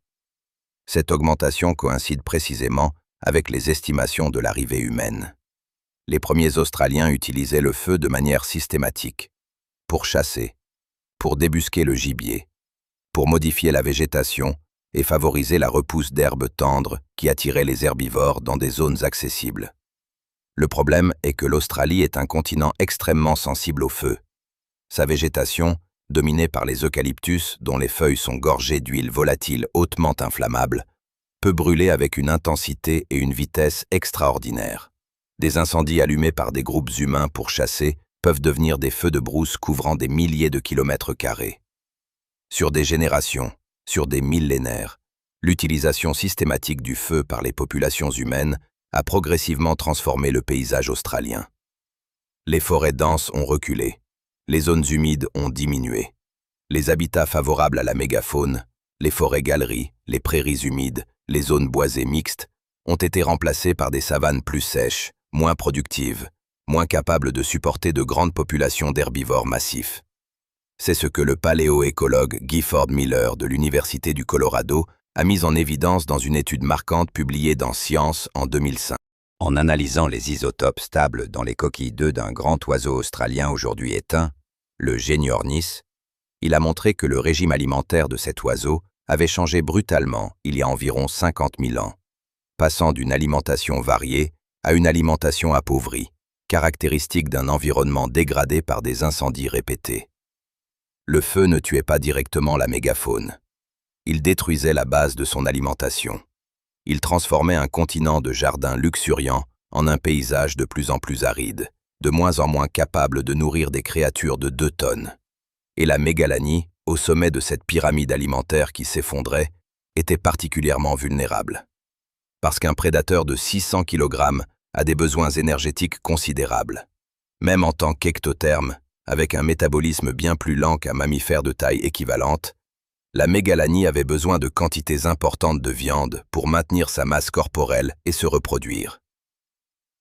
Cette augmentation coïncide précisément avec les estimations de l'arrivée humaine. Les premiers Australiens utilisaient le feu de manière systématique, pour chasser, pour débusquer le gibier, pour modifier la végétation et favoriser la repousse d'herbes tendres qui attiraient les herbivores dans des zones accessibles. Le problème est que l'Australie est un continent extrêmement sensible au feu. Sa végétation, dominée par les eucalyptus dont les feuilles sont gorgées d'huile volatile hautement inflammable, peut brûler avec une intensité et une vitesse extraordinaires. Des incendies allumés par des groupes humains pour chasser peuvent devenir des feux de brousse couvrant des milliers de kilomètres carrés. Sur des générations, sur des millénaires, l'utilisation systématique du feu par les populations humaines a progressivement transformé le paysage australien. Les forêts denses ont reculé, les zones humides ont diminué. Les habitats favorables à la mégafaune, les forêts-galeries, les prairies humides, les zones boisées mixtes, ont été remplacés par des savanes plus sèches, moins productives, moins capables de supporter de grandes populations d'herbivores massifs. C'est ce que le paléoécologue Gifford Miller de l'Université du Colorado a mis en évidence dans une étude marquante publiée dans Science en 2005. En analysant les isotopes stables dans les coquilles d'œufs d'un grand oiseau australien aujourd'hui éteint, le Géniornis, il a montré que le régime alimentaire de cet oiseau avait changé brutalement il y a environ 50 000 ans, passant d'une alimentation variée à une alimentation appauvrie, caractéristique d'un environnement dégradé par des incendies répétés. Le feu ne tuait pas directement la mégafaune. Il détruisait la base de son alimentation. Il transformait un continent de jardins luxuriants en un paysage de plus en plus aride, de moins en moins capable de nourrir des créatures de 2 tonnes. Et la mégalanie, au sommet de cette pyramide alimentaire qui s'effondrait, était particulièrement vulnérable. Parce qu'un prédateur de 600 kg a des besoins énergétiques considérables. Même en tant qu'ectotherme, avec un métabolisme bien plus lent qu'un mammifère de taille équivalente, la mégalanie avait besoin de quantités importantes de viande pour maintenir sa masse corporelle et se reproduire.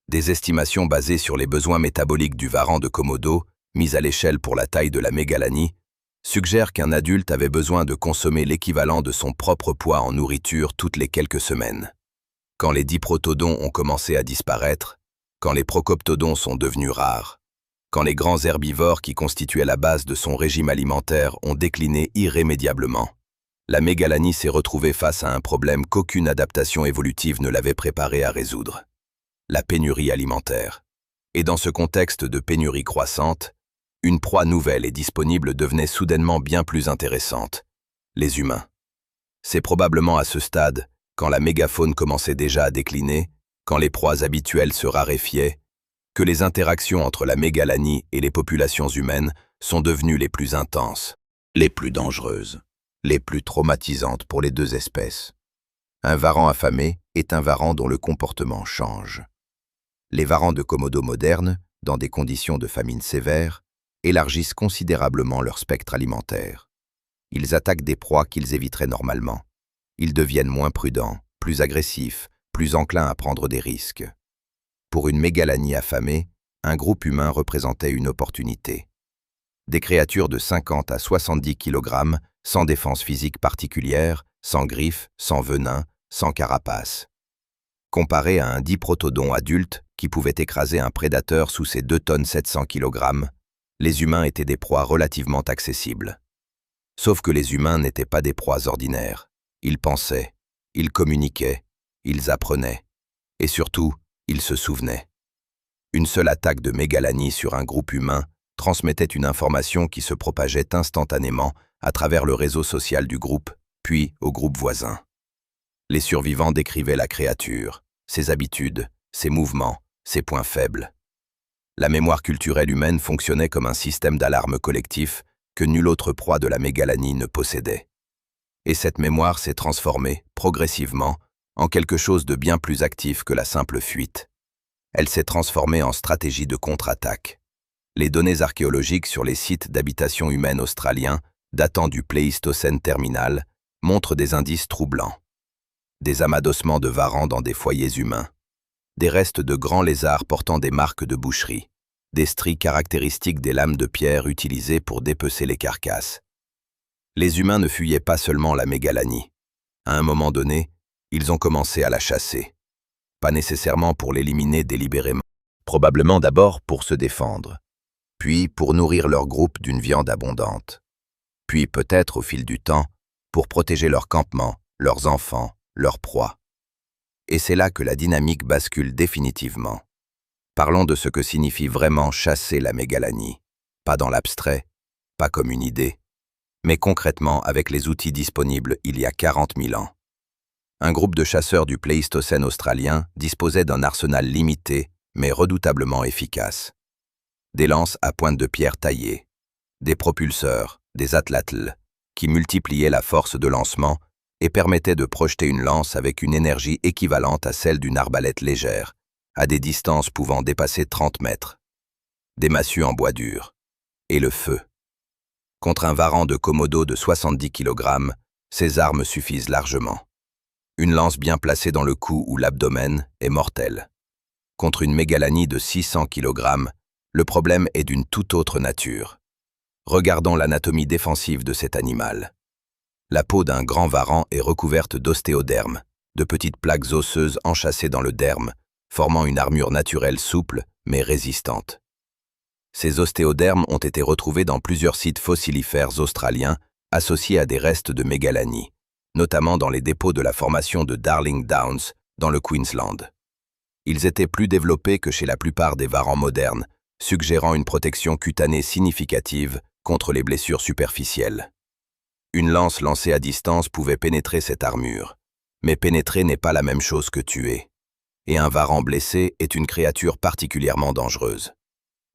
Des estimations basées sur les besoins métaboliques du varan de Komodo, mis à l'échelle pour la taille de la mégalanie, suggèrent qu'un adulte avait besoin de consommer l'équivalent de son propre poids en nourriture toutes les quelques semaines. Quand les diprotodons ont commencé à disparaître, quand les procoptodons sont devenus rares, quand les grands herbivores qui constituaient la base de son régime alimentaire ont décliné irrémédiablement, la mégalanie s'est retrouvée face à un problème qu'aucune adaptation évolutive ne l'avait préparée à résoudre: la pénurie alimentaire. Et dans ce contexte de pénurie croissante, une proie nouvelle et disponible devenait soudainement bien plus intéressante: les humains. C'est probablement à ce stade, quand la mégafaune commençait déjà à décliner, quand les proies habituelles se raréfiaient, que les interactions entre la mégalanie et les populations humaines sont devenues les plus intenses, les plus dangereuses, les plus traumatisantes pour les 2 espèces. Un varan affamé est un varan dont le comportement change. Les varans de Komodo modernes, dans des conditions de famine sévère, élargissent considérablement leur spectre alimentaire. Ils attaquent des proies qu'ils éviteraient normalement. Ils deviennent moins prudents, plus agressifs, plus enclins à prendre des risques. Pour une mégalanie affamée, un groupe humain représentait une opportunité. Des créatures de 50 à 70 kg, sans défense physique particulière, sans griffes, sans venin, sans carapace. Comparé à un diprotodon adulte qui pouvait écraser un prédateur sous ses 2 tonnes 700 kg, les humains étaient des proies relativement accessibles. Sauf que les humains n'étaient pas des proies ordinaires. Ils pensaient, ils communiquaient, ils apprenaient. Et surtout, ils se souvenaient. Une seule attaque de mégalanie sur un groupe humain transmettait une information qui se propageait instantanément à travers le réseau social du groupe, puis au groupe voisin. Les survivants décrivaient la créature, ses habitudes, ses mouvements, ses points faibles. La mémoire culturelle humaine fonctionnait comme un système d'alarme collectif que nulle autre proie de la mégalanie ne possédait. Et cette mémoire s'est transformée, progressivement, en quelque chose de bien plus actif que la simple fuite. Elle s'est transformée en stratégie de contre-attaque. Les données archéologiques sur les sites d'habitation humaine australiens, datant du Pléistocène terminal, montrent des indices troublants. Des amadossements de varans dans des foyers humains, des restes de grands lézards portant des marques de boucherie, des stries caractéristiques des lames de pierre utilisées pour dépecer les carcasses. Les humains ne fuyaient pas seulement la mégalanie. À un moment donné, ils ont commencé à la chasser. Pas nécessairement pour l'éliminer délibérément, probablement d'abord pour se défendre, puis pour nourrir leur groupe d'une viande abondante, puis peut-être au fil du temps, pour protéger leur campement, leurs enfants, leurs proies. Et c'est là que la dynamique bascule définitivement. Parlons de ce que signifie vraiment chasser la mégalanie, pas dans l'abstrait, pas comme une idée, mais concrètement avec les outils disponibles il y a 40 000 ans. Un groupe de chasseurs du Pléistocène australien disposait d'un arsenal limité, mais redoutablement efficace. Des lances à pointe de pierre taillées, des propulseurs, des atlatls, qui multipliaient la force de lancement et permettaient de projeter une lance avec une énergie équivalente à celle d'une arbalète légère, à des distances pouvant dépasser 30 mètres. Des massues en bois dur. Et le feu. Contre un varan de Komodo de 70 kg, ces armes suffisent largement. Une lance bien placée dans le cou ou l'abdomen est mortelle. Contre une mégalanie de 600 kg, le problème est d'une toute autre nature. Regardons l'anatomie défensive de cet animal. La peau d'un grand varan est recouverte d'ostéodermes, de petites plaques osseuses enchâssées dans le derme, formant une armure naturelle souple mais résistante. Ces ostéodermes ont été retrouvés dans plusieurs sites fossilifères australiens associés à des restes de mégalanie, notamment dans les dépôts de la formation de Darling Downs, dans le Queensland. Ils étaient plus développés que chez la plupart des varans modernes, suggérant une protection cutanée significative contre les blessures superficielles. Une lance lancée à distance pouvait pénétrer cette armure, mais pénétrer n'est pas la même chose que tuer. Et un varan blessé est une créature particulièrement dangereuse.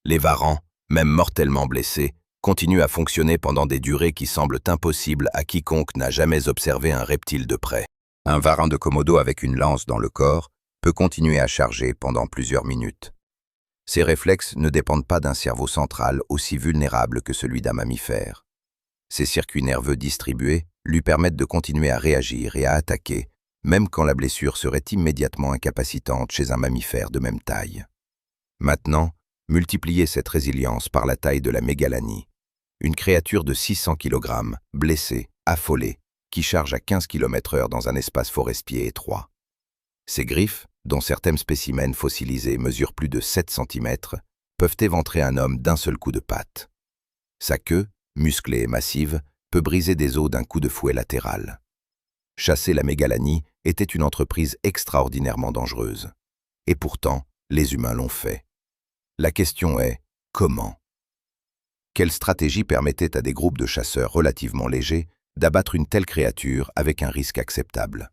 Les varans, même mortellement blessés, continuent à fonctionner pendant des durées qui semblent impossibles à quiconque n'a jamais observé un reptile de près. Un varan de Komodo avec une lance dans le corps peut continuer à charger pendant plusieurs minutes. Ces réflexes ne dépendent pas d'un cerveau central aussi vulnérable que celui d'un mammifère. Ces circuits nerveux distribués lui permettent de continuer à réagir et à attaquer, même quand la blessure serait immédiatement incapacitante chez un mammifère de même taille. Maintenant, multipliez cette résilience par la taille de la mégalanie. Une créature de 600 kg, blessée, affolée, qui charge à 15 km/h dans un espace forestier étroit. Ses griffes, dont certains spécimens fossilisés mesurent plus de 7 cm, peuvent éventrer un homme d'un seul coup de patte. Sa queue, musclée et massive, peut briser des os d'un coup de fouet latéral. Chasser la mégalanie était une entreprise extraordinairement dangereuse. Et pourtant, les humains l'ont fait. La question est, comment? Quelle stratégie permettait à des groupes de chasseurs relativement légers d'abattre une telle créature avec un risque acceptable?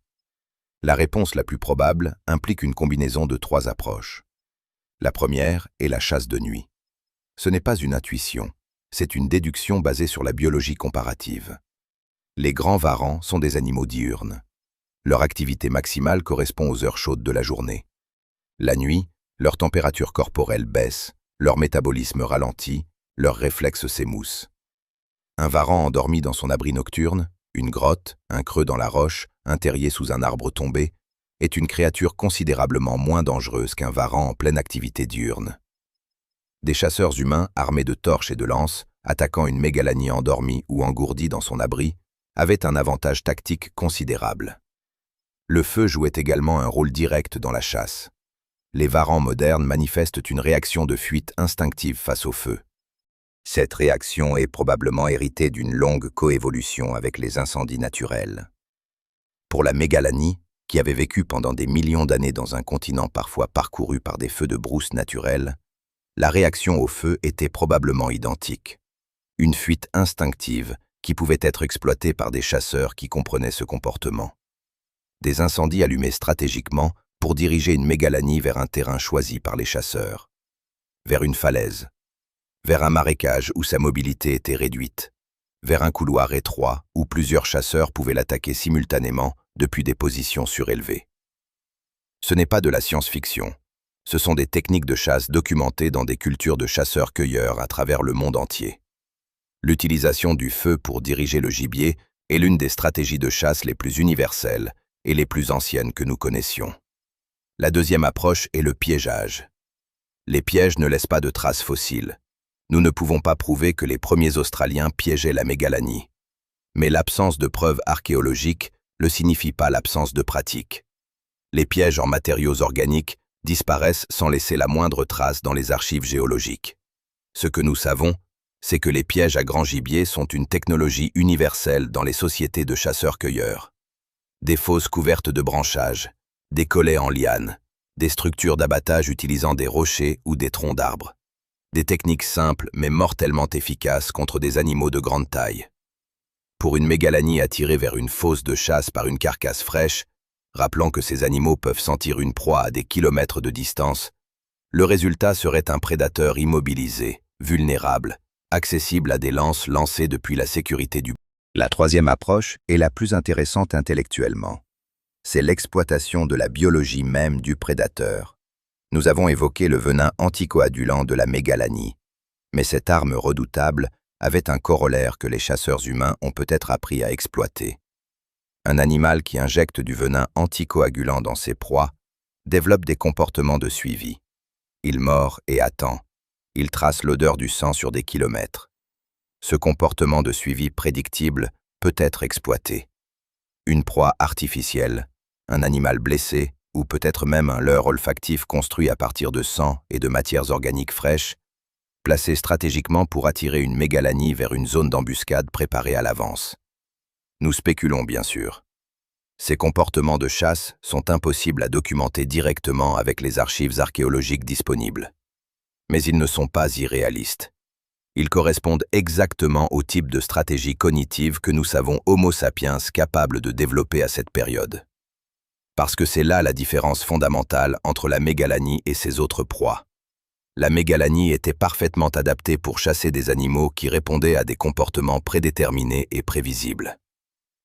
La réponse la plus probable implique une combinaison de 3 approches. La première est la chasse de nuit. Ce n'est pas une intuition, c'est une déduction basée sur la biologie comparative. Les grands varans sont des animaux diurnes. Leur activité maximale correspond aux heures chaudes de la journée. La nuit, leur température corporelle baisse, leur métabolisme ralentit, leurs réflexes s'émoussent. Un varan endormi dans son abri nocturne, une grotte, un creux dans la roche, un terrier sous un arbre tombé, est une créature considérablement moins dangereuse qu'un varan en pleine activité diurne. Des chasseurs humains armés de torches et de lances, attaquant une mégalanie endormie ou engourdie dans son abri, avaient un avantage tactique considérable. Le feu jouait également un rôle direct dans la chasse. Les varans modernes manifestent une réaction de fuite instinctive face au feu. Cette réaction est probablement héritée d'une longue coévolution avec les incendies naturels. Pour la mégalanie, qui avait vécu pendant des millions d'années dans un continent parfois parcouru par des feux de brousse naturels, la réaction au feu était probablement identique. Une fuite instinctive qui pouvait être exploitée par des chasseurs qui comprenaient ce comportement. Des incendies allumés stratégiquement pour diriger une mégalanie vers un terrain choisi par les chasseurs. vers une falaise, vers un marécage où sa mobilité était réduite, vers un couloir étroit où plusieurs chasseurs pouvaient l'attaquer simultanément depuis des positions surélevées. Ce n'est pas de la science-fiction, ce sont des techniques de chasse documentées dans des cultures de chasseurs-cueilleurs à travers le monde entier. L'utilisation du feu pour diriger le gibier est l'une des stratégies de chasse les plus universelles et les plus anciennes que nous connaissions. La deuxième approche est le piégeage. Les pièges ne laissent pas de traces fossiles. Nous ne pouvons pas prouver que les premiers Australiens piégeaient la mégalanie. Mais l'absence de preuves archéologiques ne signifie pas l'absence de pratique. Les pièges en matériaux organiques disparaissent sans laisser la moindre trace dans les archives géologiques. Ce que nous savons, c'est que les pièges à grand gibier sont une technologie universelle dans les sociétés de chasseurs-cueilleurs. Des fosses couvertes de branchages, des collets en lianes, des structures d'abattage utilisant des rochers ou des troncs d'arbres. Des techniques simples mais mortellement efficaces contre des animaux de grande taille. Pour une mégalanie attirée vers une fosse de chasse par une carcasse fraîche, rappelant que ces animaux peuvent sentir une proie à des kilomètres de distance, le résultat serait un prédateur immobilisé, vulnérable, accessible à des lances lancées depuis la sécurité du... La troisième approche est la plus intéressante intellectuellement. C'est l'exploitation de la biologie même du prédateur. Nous avons évoqué le venin anticoagulant de la mégalanie, mais cette arme redoutable avait un corollaire que les chasseurs humains ont peut-être appris à exploiter. Un animal qui injecte du venin anticoagulant dans ses proies développe des comportements de suivi. Il mord et attend. Il trace l'odeur du sang sur des kilomètres. Ce comportement de suivi prédictible peut être exploité. Une proie artificielle, un animal blessé, ou peut-être même un leurre olfactif construit à partir de sang et de matières organiques fraîches, placé stratégiquement pour attirer une mégalanie vers une zone d'embuscade préparée à l'avance. Nous spéculons bien sûr. Ces comportements de chasse sont impossibles à documenter directement avec les archives archéologiques disponibles. Mais ils ne sont pas irréalistes. Ils correspondent exactement au type de stratégie cognitive que nous savons Homo sapiens capables de développer à cette période. Parce que c'est là la différence fondamentale entre la mégalanie et ses autres proies. La mégalanie était parfaitement adaptée pour chasser des animaux qui répondaient à des comportements prédéterminés et prévisibles.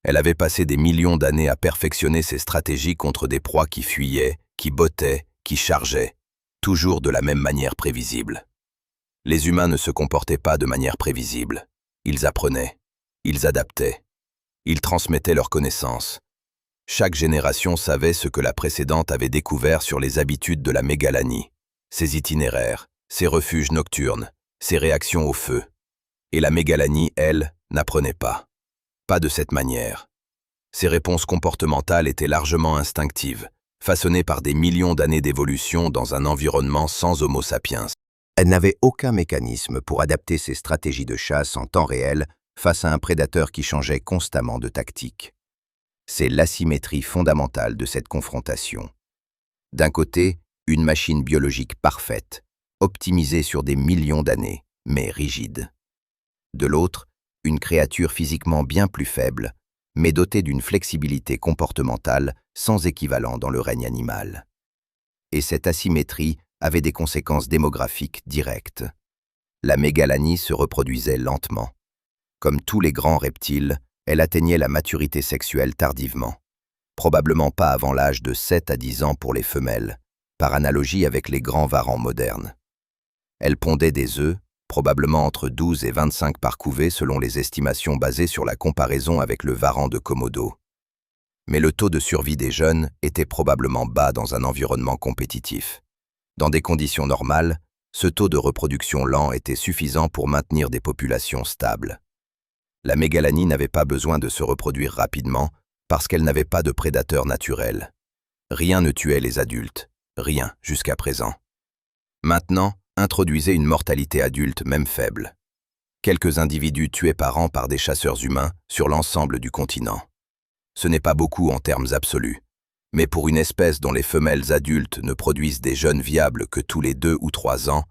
Elle avait passé des millions d'années à perfectionner ses stratégies contre des proies qui fuyaient, qui bottaient, qui chargeaient, toujours de la même manière prévisible. Les humains ne se comportaient pas de manière prévisible. Ils apprenaient, ils adaptaient, ils transmettaient leurs connaissances. Chaque génération savait ce que la précédente avait découvert sur les habitudes de la mégalanie, ses itinéraires, ses refuges nocturnes, ses réactions au feu. Et la mégalanie, elle, n'apprenait pas. Pas de cette manière. Ses réponses comportementales étaient largement instinctives, façonnées par des millions d'années d'évolution dans un environnement sans Homo sapiens. Elle n'avait aucun mécanisme pour adapter ses stratégies de chasse en temps réel face à un prédateur qui changeait constamment de tactique. C'est l'asymétrie fondamentale de cette confrontation. D'un côté, une machine biologique parfaite, optimisée sur des millions d'années, mais rigide. De l'autre, une créature physiquement bien plus faible, mais dotée d'une flexibilité comportementale sans équivalent dans le règne animal. Et cette asymétrie avait des conséquences démographiques directes. La mégalanie se reproduisait lentement. Comme tous les grands reptiles, elle atteignait la maturité sexuelle tardivement, probablement pas avant l'âge de 7 à 10 ans pour les femelles, par analogie avec les grands varans modernes. Elle pondait des œufs, probablement entre 12 et 25 par couvée selon les estimations basées sur la comparaison avec le varan de Komodo. Mais le taux de survie des jeunes était probablement bas dans un environnement compétitif. Dans des conditions normales, ce taux de reproduction lent était suffisant pour maintenir des populations stables. La mégalanie n'avait pas besoin de se reproduire rapidement parce qu'elle n'avait pas de prédateurs naturels. Rien ne tuait les adultes, rien jusqu'à présent. Maintenant, introduisait une mortalité adulte même faible. Quelques individus tués par an par des chasseurs humains sur l'ensemble du continent. Ce n'est pas beaucoup en termes absolus, mais pour une espèce dont les femelles adultes ne produisent des jeunes viables que tous les 2 ou 3 ans,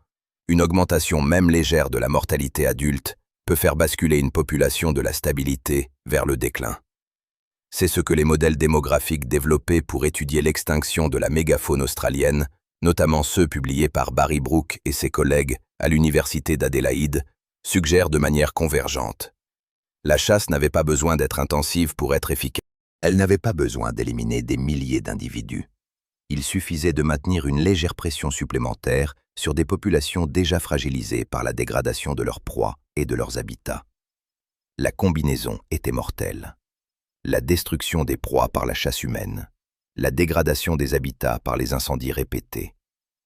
une augmentation même légère de la mortalité adulte peut faire basculer une population de la stabilité vers le déclin. C'est ce que les modèles démographiques développés pour étudier l'extinction de la mégafaune australienne notamment ceux publiés par Barry Brook et ses collègues à l'université d'Adélaïde, suggèrent de manière convergente. La chasse n'avait pas besoin d'être intensive pour être efficace. Elle n'avait pas besoin d'éliminer des milliers d'individus. Il suffisait de maintenir une légère pression supplémentaire sur des populations déjà fragilisées par la dégradation de leurs proies et de leurs habitats. La combinaison était mortelle. La destruction des proies par la chasse humaine, la dégradation des habitats par les incendies répétés,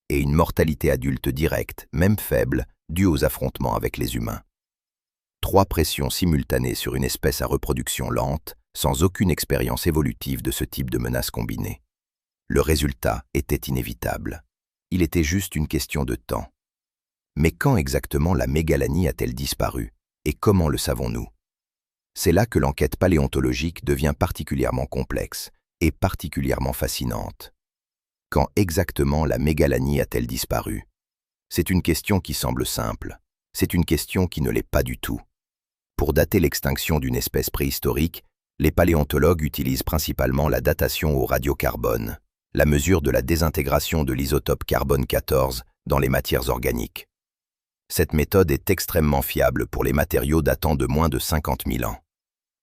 et une mortalité adulte directe, même faible, due aux affrontements avec les humains. 3 pressions simultanées sur une espèce à reproduction lente, sans aucune expérience évolutive de ce type de menace combinée. Le résultat était inévitable. Il était juste une question de temps. Mais quand exactement la mégalanie a-t-elle disparu, et comment le savons-nous? C'est là que l'enquête paléontologique devient particulièrement complexe et particulièrement fascinante. Quand exactement la mégalanie a-t-elle disparu? C'est une question qui semble simple. C'est une question qui ne l'est pas du tout. Pour dater l'extinction d'une espèce préhistorique, les paléontologues utilisent principalement la datation au radiocarbone, la mesure de la désintégration de l'isotope carbone 14 dans les matières organiques. Cette méthode est extrêmement fiable pour les matériaux datant de moins de 50 000 ans.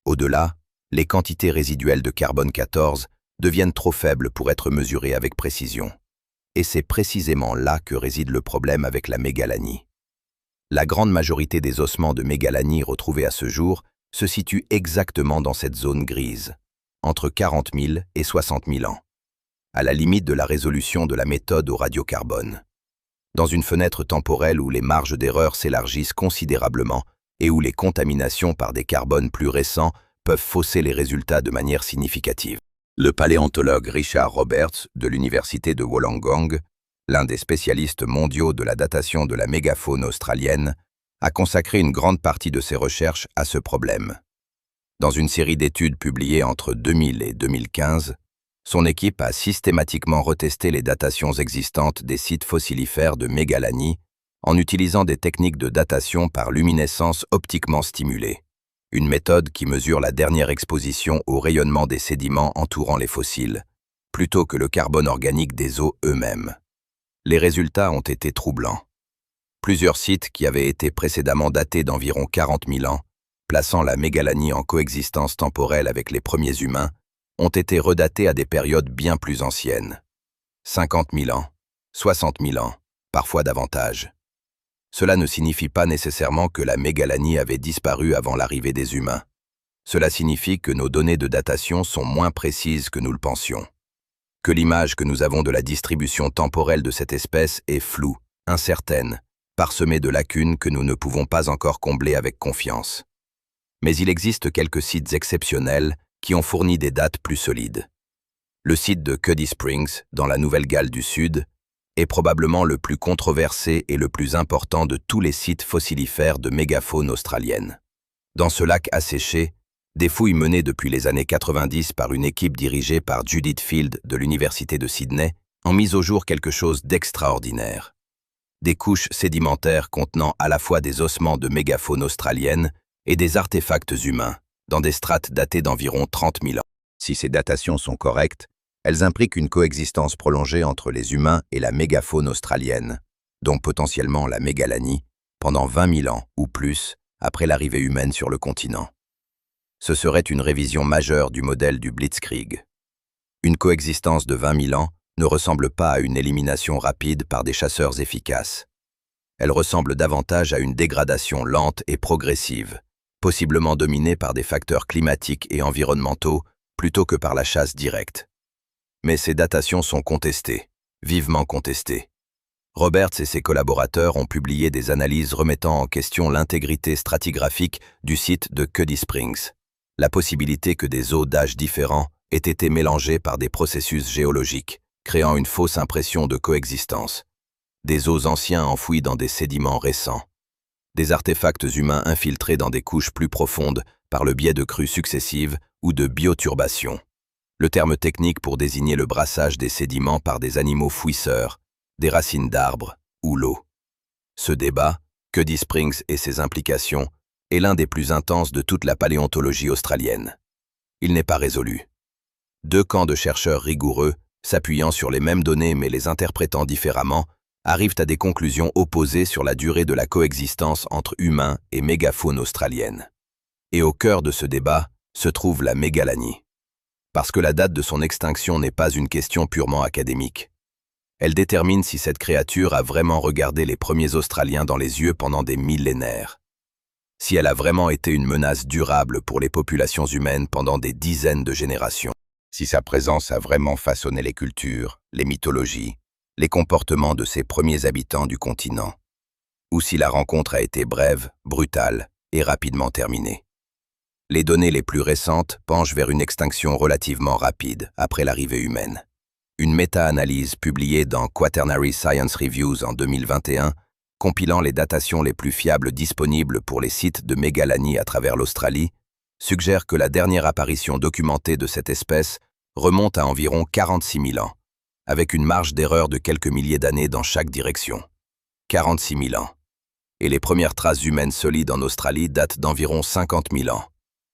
Au-delà, les quantités résiduelles de carbone 14 deviennent trop faibles pour être mesurées avec précision. Et c'est précisément là que réside le problème avec la mégalanie. La grande majorité des ossements de mégalanie retrouvés à ce jour se situent exactement dans cette zone grise, entre 40 000 et 60 000 ans, à la limite de la résolution de la méthode au radiocarbone. Dans une fenêtre temporelle où les marges d'erreur s'élargissent considérablement et où les contaminations par des carbones plus récents peuvent fausser les résultats de manière significative. Le paléontologue Richard Roberts de l'université de Wollongong, l'un des spécialistes mondiaux de la datation de la mégafaune australienne, a consacré une grande partie de ses recherches à ce problème. Dans une série d'études publiées entre 2000 et 2015, son équipe a systématiquement retesté les datations existantes des sites fossilifères de mégalanie en utilisant des techniques de datation par luminescence optiquement stimulée, une méthode qui mesure la dernière exposition au rayonnement des sédiments entourant les fossiles, plutôt que le carbone organique des eaux eux-mêmes. Les résultats ont été troublants. Plusieurs sites qui avaient été précédemment datés d'environ 40 000 ans, plaçant la mégalanie en coexistence temporelle avec les premiers humains, ont été redatés à des périodes bien plus anciennes. 50 000 ans, 60 000 ans, parfois davantage. Cela ne signifie pas nécessairement que la mégalanie avait disparu avant l'arrivée des humains. Cela signifie que nos données de datation sont moins précises que nous le pensions. Que l'image que nous avons de la distribution temporelle de cette espèce est floue, incertaine, parsemée de lacunes que nous ne pouvons pas encore combler avec confiance. Mais il existe quelques sites exceptionnels qui ont fourni des dates plus solides. Le site de Cuddy Springs, dans la Nouvelle-Galles du Sud, est probablement le plus controversé et le plus important de tous les sites fossilifères de mégafaune australienne. Dans ce lac asséché, des fouilles menées depuis les années 90 par une équipe dirigée par Judith Field de l'Université de Sydney ont mis au jour quelque chose d'extraordinaire. Des couches sédimentaires contenant à la fois des ossements de mégafaune australienne et des artefacts humains, dans des strates datées d'environ 30 000 ans. Si ces datations sont correctes, elles impliquent une coexistence prolongée entre les humains et la mégafaune australienne, donc potentiellement la mégalanie, pendant 20 000 ans ou plus après l'arrivée humaine sur le continent. Ce serait une révision majeure du modèle du Blitzkrieg. Une coexistence de 20 000 ans ne ressemble pas à une élimination rapide par des chasseurs efficaces. Elle ressemble davantage à une dégradation lente et progressive, possiblement dominée par des facteurs climatiques et environnementaux plutôt que par la chasse directe. Mais ces datations sont contestées, vivement contestées. Roberts et ses collaborateurs ont publié des analyses remettant en question l'intégrité stratigraphique du site de Cuddy Springs, la possibilité que des eaux d'âges différents aient été mélangées par des processus géologiques, créant une fausse impression de coexistence, des os anciens enfouis dans des sédiments récents, des artefacts humains infiltrés dans des couches plus profondes par le biais de crues successives ou de bioturbation, le terme technique pour désigner le brassage des sédiments par des animaux fouisseurs, des racines d'arbres ou l'eau. Ce débat, Cuddy Springs et ses implications, est l'un des plus intenses de toute la paléontologie australienne. Il n'est pas résolu. 2 camps de chercheurs rigoureux s'appuyant sur les mêmes données mais les interprétant différemment, arrivent à des conclusions opposées sur la durée de la coexistence entre humains et mégafaune australienne. Et au cœur de ce débat se trouve la mégalanie. Parce que la date de son extinction n'est pas une question purement académique. Elle détermine si cette créature a vraiment regardé les premiers Australiens dans les yeux pendant des millénaires. Si elle a vraiment été une menace durable pour les populations humaines pendant des dizaines de générations. Si sa présence a vraiment façonné les cultures, les mythologies, les comportements de ces premiers habitants du continent. Ou si la rencontre a été brève, brutale et rapidement terminée. Les données les plus récentes penchent vers une extinction relativement rapide après l'arrivée humaine. Une méta-analyse publiée dans Quaternary Science Reviews en 2021, compilant les datations les plus fiables disponibles pour les sites de mégalanie à travers l'Australie, suggère que la dernière apparition documentée de cette espèce remonte à environ 46 000 ans, avec une marge d'erreur de quelques milliers d'années dans chaque direction. 46 000 ans. Et les premières traces humaines solides en Australie datent d'environ 50 000 ans.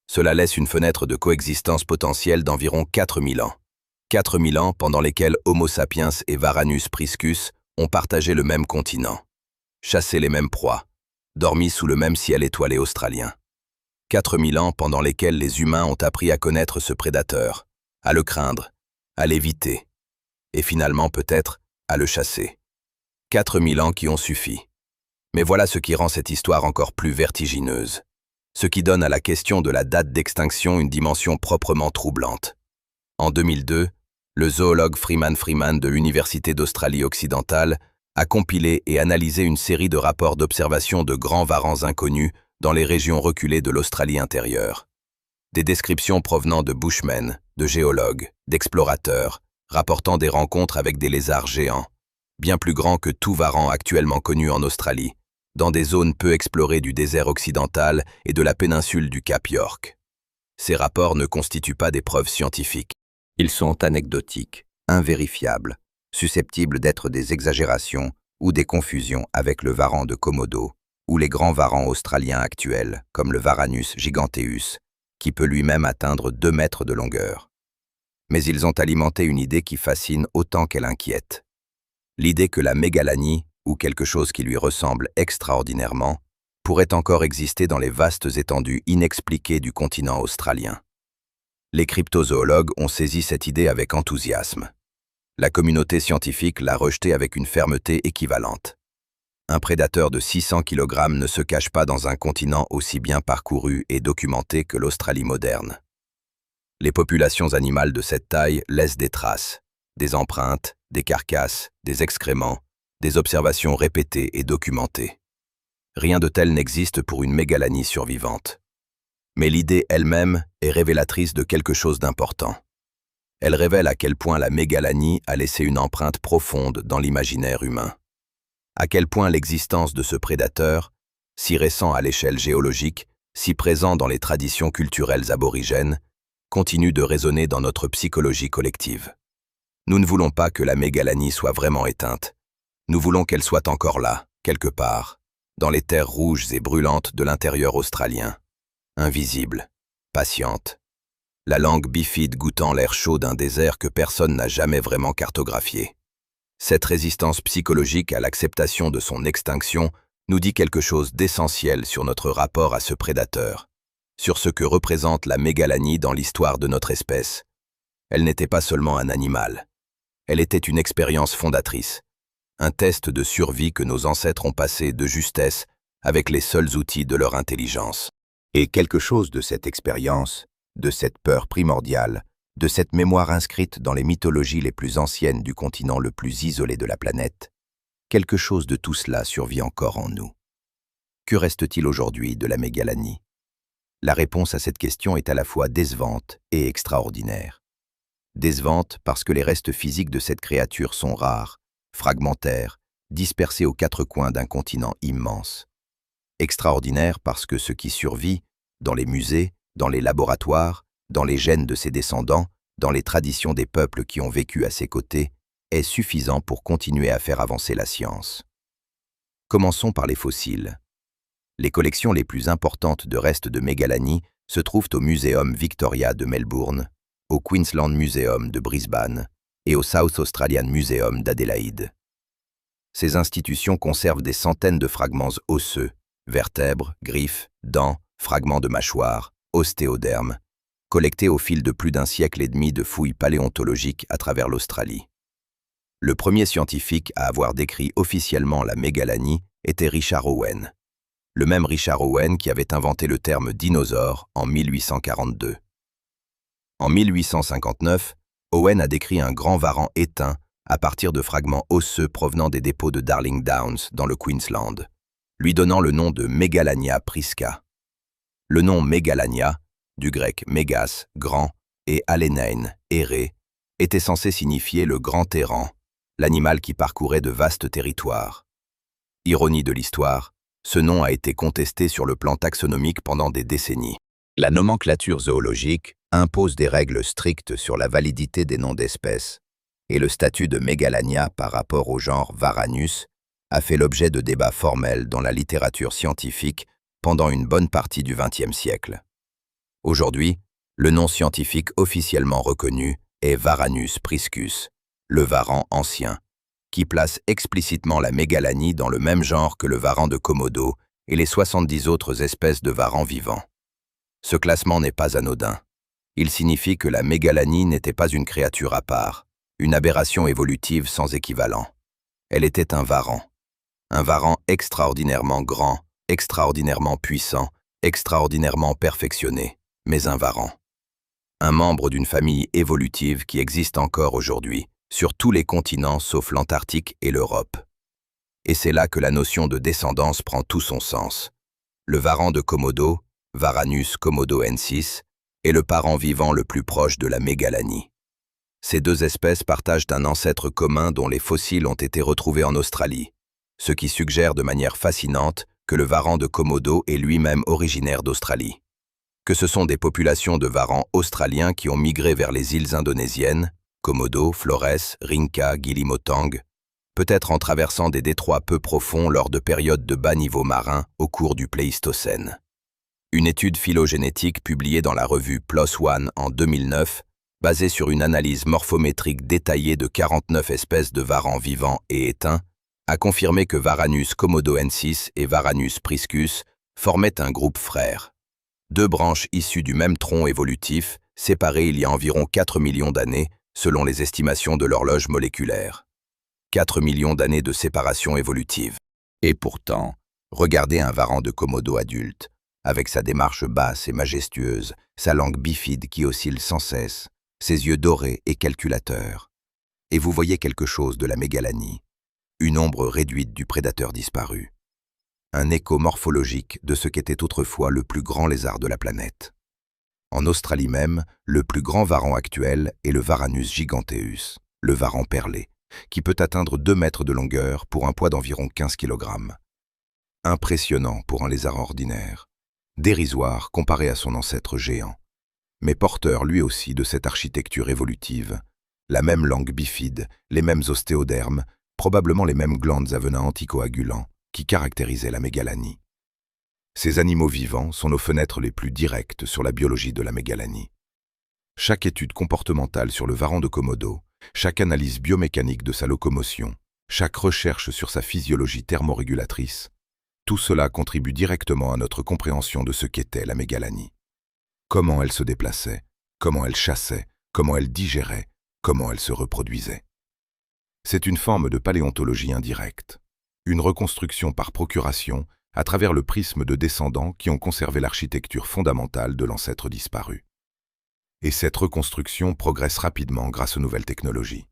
Cela laisse une fenêtre de coexistence potentielle d'environ 4 000 ans. 4 000 ans pendant lesquels Homo sapiens et Varanus priscus ont partagé le même continent, chassé les mêmes proies, dormi sous le même ciel étoilé australien. 4 000 ans pendant lesquels les humains ont appris à connaître ce prédateur, à le craindre, à l'éviter, et finalement peut-être à le chasser. 4 000 ans qui ont suffi. Mais voilà ce qui rend cette histoire encore plus vertigineuse, ce qui donne à la question de la date d'extinction une dimension proprement troublante. En 2002, le zoologue Freeman Freeman de l'Université d'Australie occidentale a compilé et analysé une série de rapports d'observation de grands varans inconnus dans les régions reculées de l'Australie intérieure. Des descriptions provenant de bushmen, de géologues, d'explorateurs, rapportant des rencontres avec des lézards géants, bien plus grands que tout varan actuellement connu en Australie, dans des zones peu explorées du désert occidental et de la péninsule du Cap York. Ces rapports ne constituent pas des preuves scientifiques. Ils sont anecdotiques, invérifiables, susceptibles d'être des exagérations ou des confusions avec le varan de Komodo ou les grands varans australiens actuels, comme le Varanus giganteus, qui peut lui-même atteindre 2 mètres de longueur. Mais ils ont alimenté une idée qui fascine autant qu'elle inquiète. L'idée que la mégalanie, ou quelque chose qui lui ressemble extraordinairement, pourrait encore exister dans les vastes étendues inexpliquées du continent australien. Les cryptozoologues ont saisi cette idée avec enthousiasme. La communauté scientifique l'a rejetée avec une fermeté équivalente. Un prédateur de 600 kg ne se cache pas dans un continent aussi bien parcouru et documenté que l'Australie moderne. Les populations animales de cette taille laissent des traces, des empreintes, des carcasses, des excréments, des observations répétées et documentées. Rien de tel n'existe pour une mégalanie survivante. Mais l'idée elle-même est révélatrice de quelque chose d'important. Elle révèle à quel point la mégalanie a laissé une empreinte profonde dans l'imaginaire humain. À quel point l'existence de ce prédateur, si récent à l'échelle géologique, si présent dans les traditions culturelles aborigènes, continue de résonner dans notre psychologie collective. Nous ne voulons pas que la mégalanie soit vraiment éteinte. Nous voulons qu'elle soit encore là, quelque part, dans les terres rouges et brûlantes de l'intérieur australien, invisible, patiente, la langue bifide goûtant l'air chaud d'un désert que personne n'a jamais vraiment cartographié. Cette résistance psychologique à l'acceptation de son extinction nous dit quelque chose d'essentiel sur notre rapport à ce prédateur, sur ce que représente la mégalanie dans l'histoire de notre espèce. Elle n'était pas seulement un animal, elle était une expérience fondatrice, un test de survie que nos ancêtres ont passé de justesse avec les seuls outils de leur intelligence. Et quelque chose de cette expérience, de cette peur primordiale, de cette mémoire inscrite dans les mythologies les plus anciennes du continent le plus isolé de la planète, quelque chose de tout cela survit encore en nous. Que reste-t-il aujourd'hui de la mégalanie? La réponse à cette question est à la fois décevante et extraordinaire. Décevante parce que les restes physiques de cette créature sont rares, fragmentaires, dispersés aux 4 coins d'un continent immense. Extraordinaire parce que ce qui survit, dans les musées, dans les laboratoires, dans les gènes de ses descendants, dans les traditions des peuples qui ont vécu à ses côtés, est suffisant pour continuer à faire avancer la science. Commençons par les fossiles. Les collections les plus importantes de restes de mégalanie se trouvent au Muséum Victoria de Melbourne, au Queensland Museum de Brisbane et au South Australian Museum d'Adélaïde. Ces institutions conservent des centaines de fragments osseux, vertèbres, griffes, dents, fragments de mâchoires, ostéodermes, collectés au fil de plus d'un siècle et demi de fouilles paléontologiques à travers l'Australie. Le premier scientifique à avoir décrit officiellement la mégalanie était Richard Owen. Le même Richard Owen qui avait inventé le terme dinosaure en 1842. En 1859, Owen a décrit un grand varan éteint à partir de fragments osseux provenant des dépôts de Darling Downs dans le Queensland, lui donnant le nom de Megalania prisca. Le nom Megalania, du grec mégas, grand, et alénein, erré, était censé signifier le grand errant, l'animal qui parcourait de vastes territoires. Ironie de l'histoire, ce nom a été contesté sur le plan taxonomique pendant des décennies. La nomenclature zoologique impose des règles strictes sur la validité des noms d'espèces, et le statut de Megalania par rapport au genre Varanus a fait l'objet de débats formels dans la littérature scientifique pendant une bonne partie du XXe siècle. Aujourd'hui, le nom scientifique officiellement reconnu est Varanus priscus, le varan ancien, qui place explicitement la mégalanie dans le même genre que le varan de Komodo et les 70 autres espèces de varans vivants. Ce classement n'est pas anodin. Il signifie que la mégalanie n'était pas une créature à part, une aberration évolutive sans équivalent. Elle était un varan extraordinairement grand, extraordinairement puissant, extraordinairement perfectionné, mais un varan. Un membre d'une famille évolutive qui existe encore aujourd'hui, sur tous les continents sauf l'Antarctique et l'Europe. Et c'est là que la notion de descendance prend tout son sens. Le varan de Komodo, Varanus komodoensis, est le parent vivant le plus proche de la mégalanie. Ces deux espèces partagent un ancêtre commun dont les fossiles ont été retrouvés en Australie, ce qui suggère de manière fascinante que le varan de Komodo est lui-même originaire d'Australie. Que ce sont des populations de varans australiens qui ont migré vers les îles indonésiennes, Komodo, Flores, Rinca, Gilimotang, peut-être en traversant des détroits peu profonds lors de périodes de bas niveau marin au cours du Pléistocène. Une étude phylogénétique publiée dans la revue PLOS ONE en 2009, basée sur une analyse morphométrique détaillée de 49 espèces de varans vivants et éteints, a confirmé que Varanus komodoensis et Varanus priscus formaient un groupe frère. Deux branches issues du même tronc évolutif, séparées il y a environ 4 millions d'années, selon les estimations de l'horloge moléculaire. 4 millions d'années de séparation évolutive. Et pourtant, regardez un varan de Komodo adulte, avec sa démarche basse et majestueuse, sa langue bifide qui oscille sans cesse, ses yeux dorés et calculateurs. Et vous voyez quelque chose de la mégalanie, une ombre réduite du prédateur disparu. Un écho morphologique de ce qu'était autrefois le plus grand lézard de la planète. En Australie même, le plus grand varan actuel est le Varanus giganteus, le varan perlé, qui peut atteindre 2 mètres de longueur pour un poids d'environ 15 kg. Impressionnant pour un lézard ordinaire, dérisoire comparé à son ancêtre géant, mais porteur lui aussi de cette architecture évolutive, la même langue bifide, les mêmes ostéodermes, probablement les mêmes glandes à venin anticoagulant qui caractérisaient la mégalanie. Ces animaux vivants sont nos fenêtres les plus directes sur la biologie de la mégalanie. Chaque étude comportementale sur le varan de Komodo, chaque analyse biomécanique de sa locomotion, chaque recherche sur sa physiologie thermorégulatrice, tout cela contribue directement à notre compréhension de ce qu'était la mégalanie. Comment elle se déplaçait, comment elle chassait, comment elle digérait, comment elle se reproduisait. C'est une forme de paléontologie indirecte, une reconstruction par procuration à travers le prisme de descendants qui ont conservé l'architecture fondamentale de l'ancêtre disparu. Et cette reconstruction progresse rapidement grâce aux nouvelles technologies.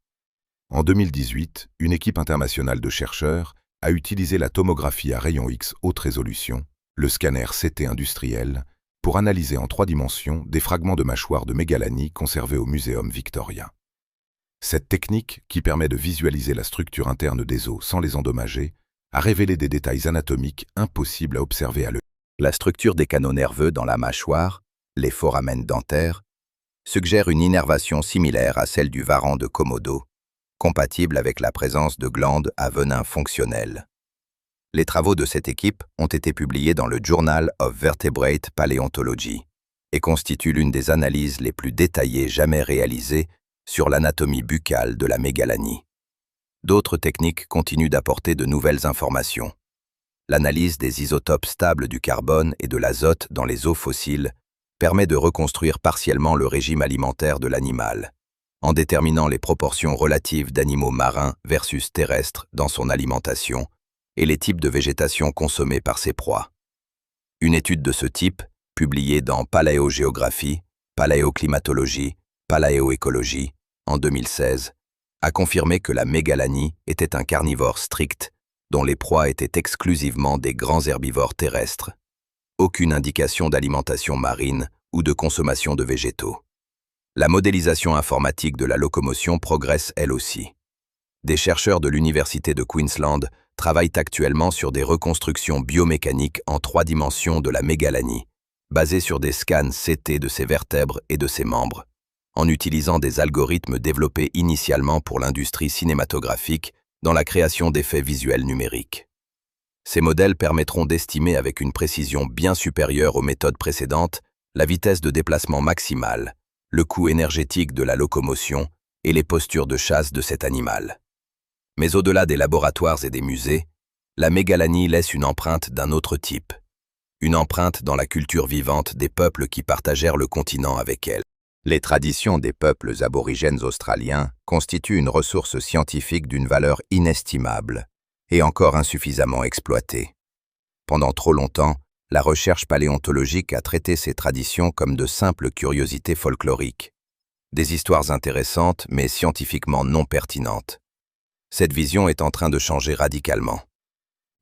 En 2018, une équipe internationale de chercheurs a utilisé la tomographie à rayons X haute résolution, le scanner CT industriel, pour analyser en 3 dimensions des fragments de mâchoire de mégalanie conservés au Muséum Victoria. Cette technique, qui permet de visualiser la structure interne des os sans les endommager, a révélé des détails anatomiques impossibles à observer à l'œil. La structure des canaux nerveux dans la mâchoire, les foramen dentaires, suggère une innervation similaire à celle du varan de Komodo, compatible avec la présence de glandes à venin fonctionnelles. Les travaux de cette équipe ont été publiés dans le Journal of Vertebrate Paleontology et constituent l'une des analyses les plus détaillées jamais réalisées sur l'anatomie buccale de la mégalanie. D'autres techniques continuent d'apporter de nouvelles informations. L'analyse des isotopes stables du carbone et de l'azote dans les eaux fossiles permet de reconstruire partiellement le régime alimentaire de l'animal, en déterminant les proportions relatives d'animaux marins versus terrestres dans son alimentation et les types de végétation consommés par ses proies. Une étude de ce type, publiée dans Paléogéographie, Paléoclimatologie, Paléoécologie, en 2016, a confirmé que la mégalanie était un carnivore strict, dont les proies étaient exclusivement des grands herbivores terrestres. Aucune indication d'alimentation marine ou de consommation de végétaux. La modélisation informatique de la locomotion progresse elle aussi. Des chercheurs de l'Université de Queensland travaillent actuellement sur des reconstructions biomécaniques en 3 dimensions de la mégalanie, basées sur des scans CT de ses vertèbres et de ses membres, en utilisant des algorithmes développés initialement pour l'industrie cinématographique dans la création d'effets visuels numériques. Ces modèles permettront d'estimer avec une précision bien supérieure aux méthodes précédentes la vitesse de déplacement maximale, le coût énergétique de la locomotion et les postures de chasse de cet animal. Mais au-delà des laboratoires et des musées, la mégalanie laisse une empreinte d'un autre type. Une empreinte dans la culture vivante des peuples qui partagèrent le continent avec elle. Les traditions des peuples aborigènes australiens constituent une ressource scientifique d'une valeur inestimable et encore insuffisamment exploitée. Pendant trop longtemps, la recherche paléontologique a traité ces traditions comme de simples curiosités folkloriques, des histoires intéressantes mais scientifiquement non pertinentes. Cette vision est en train de changer radicalement.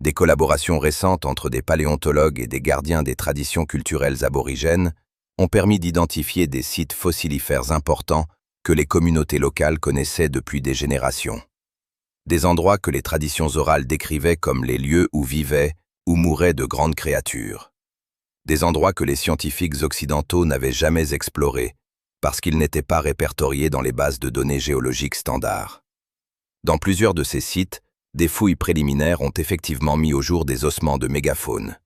Des collaborations récentes entre des paléontologues et des gardiens des traditions culturelles aborigènes ont permis d'identifier des sites fossilifères importants que les communautés locales connaissaient depuis des générations. Des endroits que les traditions orales décrivaient comme les lieux où vivaient ou mouraient de grandes créatures. Des endroits que les scientifiques occidentaux n'avaient jamais explorés parce qu'ils n'étaient pas répertoriés dans les bases de données géologiques standards. Dans plusieurs de ces sites, des fouilles préliminaires ont effectivement mis au jour des ossements de mégafaune,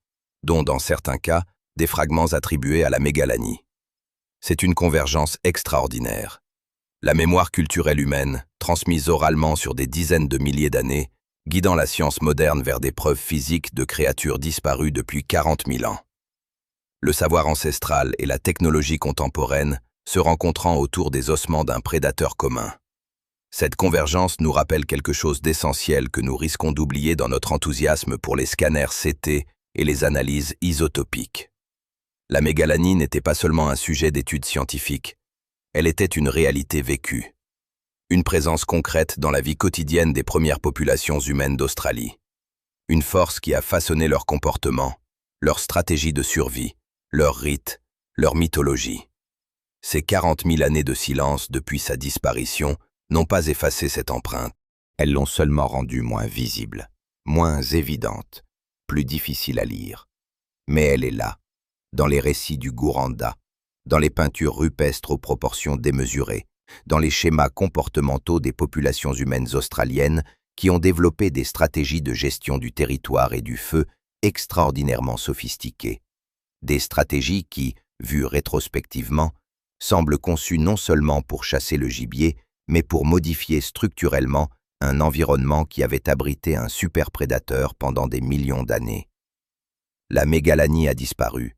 dont dans certains cas, des fragments attribués à la mégalanie. C'est une convergence extraordinaire. La mémoire culturelle humaine, transmise oralement sur des dizaines de milliers d'années, guidant la science moderne vers des preuves physiques de créatures disparues depuis 40 000 ans. Le savoir ancestral et la technologie contemporaine se rencontrant autour des ossements d'un prédateur commun. Cette convergence nous rappelle quelque chose d'essentiel que nous risquons d'oublier dans notre enthousiasme pour les scanners CT et les analyses isotopiques. La mégalanie n'était pas seulement un sujet d'étude scientifique, elle était une réalité vécue. Une présence concrète dans la vie quotidienne des premières populations humaines d'Australie. Une force qui a façonné leur comportement, leur stratégie de survie, leurs rites, leur mythologie. Ces 40 000 années de silence depuis sa disparition n'ont pas effacé cette empreinte. Elles l'ont seulement rendue moins visible, moins évidente, plus difficile à lire. Mais elle est là, dans les récits du Gouranda, dans les peintures rupestres aux proportions démesurées, dans les schémas comportementaux des populations humaines australiennes qui ont développé des stratégies de gestion du territoire et du feu extraordinairement sophistiquées. Des stratégies qui, vues rétrospectivement, semblent conçues non seulement pour chasser le gibier, mais pour modifier structurellement un environnement qui avait abrité un superprédateur pendant des millions d'années. La mégalanie a disparu,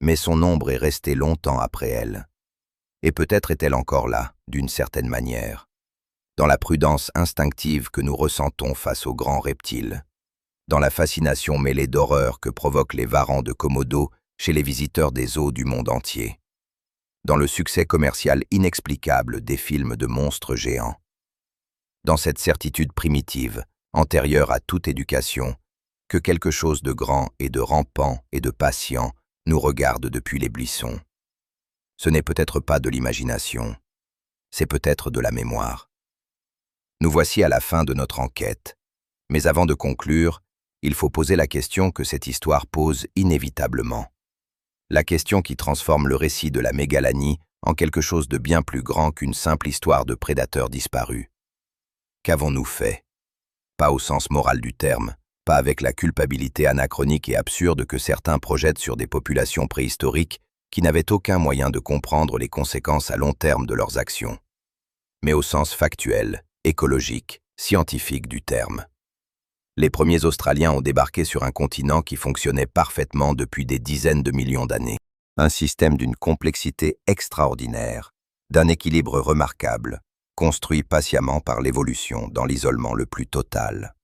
mais son ombre est restée longtemps après elle. Et peut-être est-elle encore là, d'une certaine manière, dans la prudence instinctive que nous ressentons face aux grands reptiles, dans la fascination mêlée d'horreur que provoquent les varans de Komodo chez les visiteurs des zoos du monde entier, dans le succès commercial inexplicable des films de monstres géants, dans cette certitude primitive, antérieure à toute éducation, que quelque chose de grand et de rampant et de patient nous regarde depuis les buissons. Ce n'est peut-être pas de l'imagination, c'est peut-être de la mémoire. Nous voici à la fin de notre enquête, mais avant de conclure, il faut poser la question que cette histoire pose inévitablement. La question qui transforme le récit de la mégalanie en quelque chose de bien plus grand qu'une simple histoire de prédateurs disparus. Qu'avons-nous fait? Pas au sens moral du terme, pas avec la culpabilité anachronique et absurde que certains projettent sur des populations préhistoriques qui n'avaient aucun moyen de comprendre les conséquences à long terme de leurs actions. mais au sens factuel, écologique, scientifique du terme. Les premiers Australiens ont débarqué sur un continent qui fonctionnait parfaitement depuis des dizaines de millions d'années. Un système d'une complexité extraordinaire, d'un équilibre remarquable, construit patiemment par l'évolution dans l'isolement le plus total.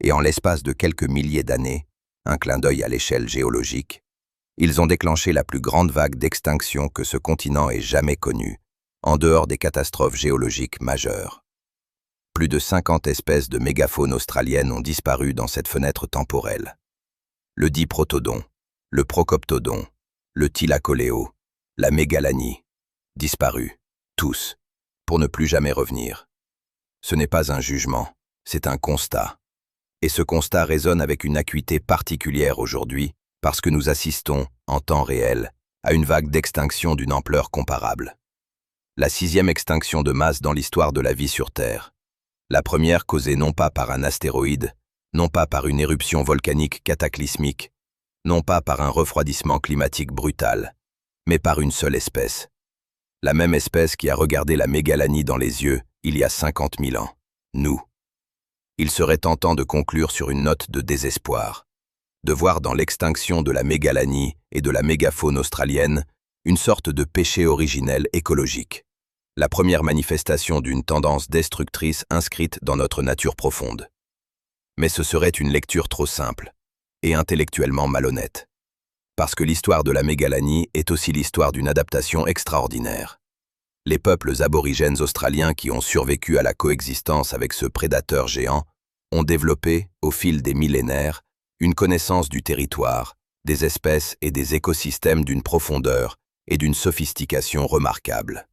Et en l'espace de quelques milliers d'années, un clin d'œil à l'échelle géologique, ils ont déclenché la plus grande vague d'extinction que ce continent ait jamais connue, en dehors des catastrophes géologiques majeures. Plus de 50 espèces de mégafaunes australiennes ont disparu dans cette fenêtre temporelle. Le diprotodon, le procoptodon, le thylacoléo, la mégalanie, disparus, tous, pour ne plus jamais revenir. Ce n'est pas un jugement, c'est un constat. Et ce constat résonne avec une acuité particulière aujourd'hui, parce que nous assistons, en temps réel, à une vague d'extinction d'une ampleur comparable. La 6e extinction de masse dans l'histoire de la vie sur Terre. La première causée non pas par un astéroïde, non pas par une éruption volcanique cataclysmique, non pas par un refroidissement climatique brutal, mais par une seule espèce. La même espèce qui a regardé la mégalanie dans les yeux il y a 50 000 ans, nous. Il serait tentant de conclure sur une note de désespoir, de voir dans l'extinction de la mégalanie et de la mégafaune australienne une sorte de péché originel écologique, la première manifestation d'une tendance destructrice inscrite dans notre nature profonde. Mais ce serait une lecture trop simple et intellectuellement malhonnête, parce que l'histoire de la mégalanie est aussi l'histoire d'une adaptation extraordinaire. Les peuples aborigènes australiens qui ont survécu à la coexistence avec ce prédateur géant ont développé, au fil des millénaires, une connaissance du territoire, des espèces et des écosystèmes d'une profondeur et d'une sophistication remarquables.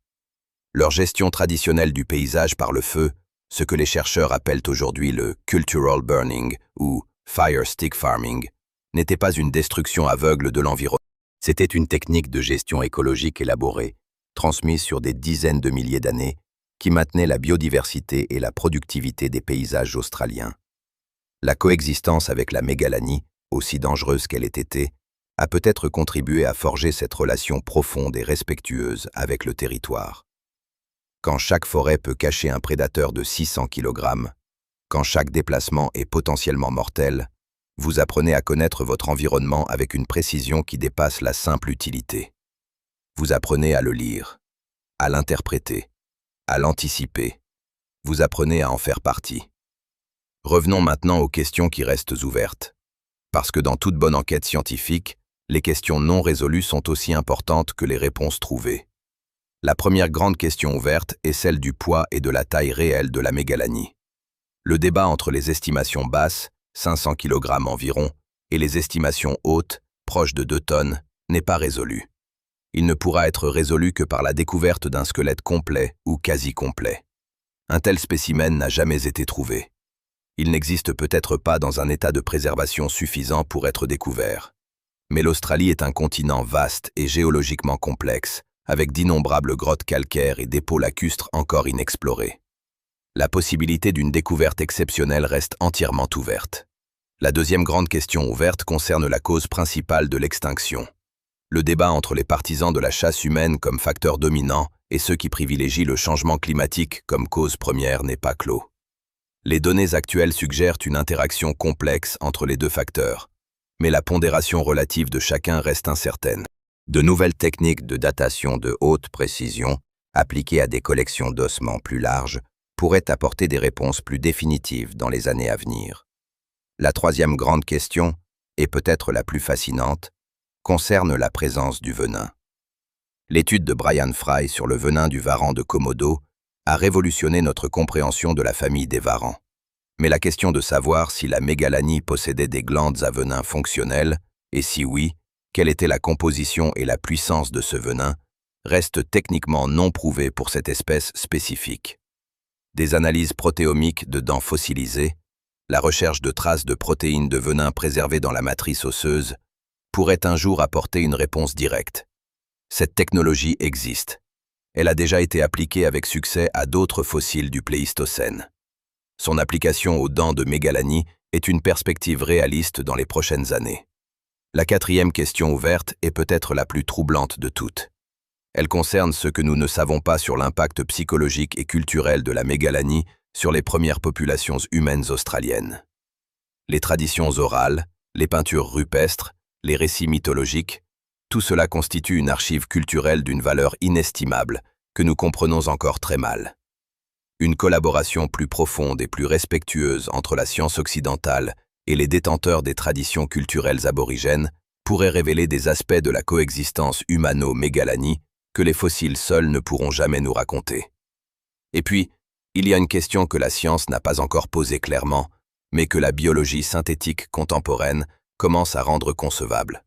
Leur gestion traditionnelle du paysage par le feu, ce que les chercheurs appellent aujourd'hui le cultural burning ou fire stick farming, n'était pas une destruction aveugle de l'environnement. C'était une technique de gestion écologique élaborée, transmise sur des dizaines de milliers d'années, qui maintenait la biodiversité et la productivité des paysages australiens. La coexistence avec la mégalanie, aussi dangereuse qu'elle ait été, a peut-être contribué à forger cette relation profonde et respectueuse avec le territoire. Quand chaque forêt peut cacher un prédateur de 600 kg, quand chaque déplacement est potentiellement mortel, vous apprenez à connaître votre environnement avec une précision qui dépasse la simple utilité. Vous apprenez à le lire, à l'interpréter, à l'anticiper. Vous apprenez à en faire partie. Revenons maintenant aux questions qui restent ouvertes. Parce que dans toute bonne enquête scientifique, les questions non résolues sont aussi importantes que les réponses trouvées. La première grande question ouverte est celle du poids et de la taille réelle de la mégalanie. Le débat entre les estimations basses, 500 kg environ, et les estimations hautes, proches de 2 tonnes, n'est pas résolu. Il ne pourra être résolu que par la découverte d'un squelette complet ou quasi complet. Un tel spécimen n'a jamais été trouvé. Il n'existe peut-être pas dans un état de préservation suffisant pour être découvert. Mais l'Australie est un continent vaste et géologiquement complexe, avec d'innombrables grottes calcaires et dépôts lacustres encore inexplorés. La possibilité d'une découverte exceptionnelle reste entièrement ouverte. La deuxième grande question ouverte concerne la cause principale de l'extinction. Le débat entre les partisans de la chasse humaine comme facteur dominant et ceux qui privilégient le changement climatique comme cause première n'est pas clos. Les données actuelles suggèrent une interaction complexe entre les deux facteurs, mais la pondération relative de chacun reste incertaine. De nouvelles techniques de datation de haute précision, appliquées à des collections d'ossements plus larges, pourraient apporter des réponses plus définitives dans les années à venir. La troisième grande question, et peut-être la plus fascinante, concerne la présence du venin. L'étude de Brian Fry sur le venin du varan de Komodo a révolutionné notre compréhension de la famille des varans. Mais la question de savoir si la mégalanie possédait des glandes à venin fonctionnelles, et si oui, quelle était la composition et la puissance de ce venin, reste techniquement non prouvée pour cette espèce spécifique. Des analyses protéomiques de dents fossilisées, la recherche de traces de protéines de venin préservées dans la matrice osseuse, pourrait un jour apporter une réponse directe. Cette technologie existe. Elle a déjà été appliquée avec succès à d'autres fossiles du Pléistocène. Son application aux dents de mégalanie est une perspective réaliste dans les prochaines années. La quatrième question ouverte est peut-être la plus troublante de toutes. Elle concerne ce que nous ne savons pas sur l'impact psychologique et culturel de la mégalanie sur les premières populations humaines australiennes. Les traditions orales, les peintures rupestres, les récits mythologiques, tout cela constitue une archive culturelle d'une valeur inestimable que nous comprenons encore très mal. Une collaboration plus profonde et plus respectueuse entre la science occidentale et les détenteurs des traditions culturelles aborigènes pourrait révéler des aspects de la coexistence humano-mégalanie que les fossiles seuls ne pourront jamais nous raconter. Et puis, il y a une question que la science n'a pas encore posée clairement, mais que la biologie synthétique contemporaine commence à rendre concevable.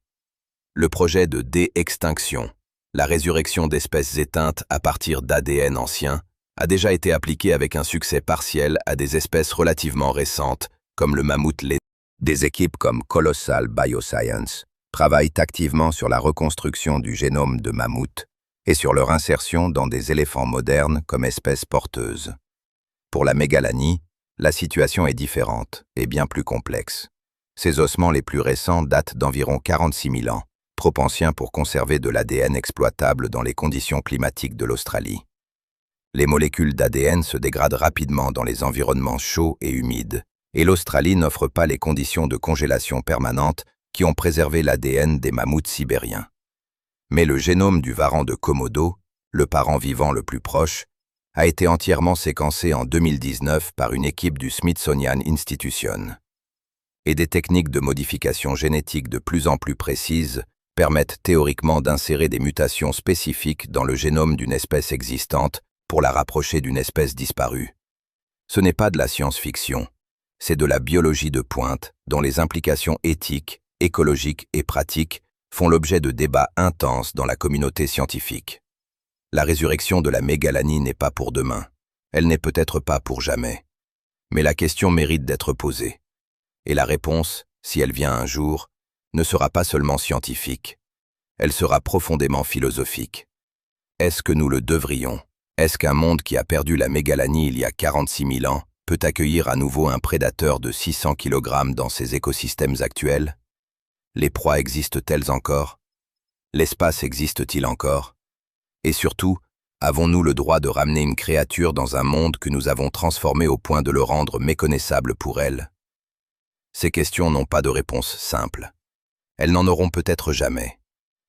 Le projet de dé-extinction, la résurrection d'espèces éteintes à partir d'ADN ancien, a déjà été appliqué avec un succès partiel à des espèces relativement récentes, comme le mammouth lainé. Des équipes comme Colossal Bioscience travaillent activement sur la reconstruction du génome de mammouths et sur leur insertion dans des éléphants modernes comme espèces porteuses. Pour la mégalanie, la situation est différente et bien plus complexe. Ces ossements les plus récents datent d'environ 46 000 ans, trop anciens pour conserver de l'ADN exploitable dans les conditions climatiques de l'Australie. Les molécules d'ADN se dégradent rapidement dans les environnements chauds et humides, et l'Australie n'offre pas les conditions de congélation permanente qui ont préservé l'ADN des mammouths sibériens. Mais le génome du varan de Komodo, le parent vivant le plus proche, a été entièrement séquencé en 2019 par une équipe du Smithsonian Institution. Et des techniques de modification génétique de plus en plus précises permettent théoriquement d'insérer des mutations spécifiques dans le génome d'une espèce existante pour la rapprocher d'une espèce disparue. Ce n'est pas de la science-fiction, c'est de la biologie de pointe dont les implications éthiques, écologiques et pratiques font l'objet de débats intenses dans la communauté scientifique. La résurrection de la mégalanie n'est pas pour demain, elle n'est peut-être pas pour jamais. Mais la question mérite d'être posée. Et la réponse, si elle vient un jour, ne sera pas seulement scientifique, elle sera profondément philosophique. Est-ce que nous le devrions ? Est-ce qu'un monde qui a perdu la mégalanie il y a 46 000 ans peut accueillir à nouveau un prédateur de 600 kg dans ses écosystèmes actuels? Les proies existent-elles encore? L'espace existe-t-il encore? Et surtout, avons-nous le droit de ramener une créature dans un monde que nous avons transformé au point de le rendre méconnaissable pour elle? Ces questions n'ont pas de réponse simple. Elles n'en auront peut-être jamais,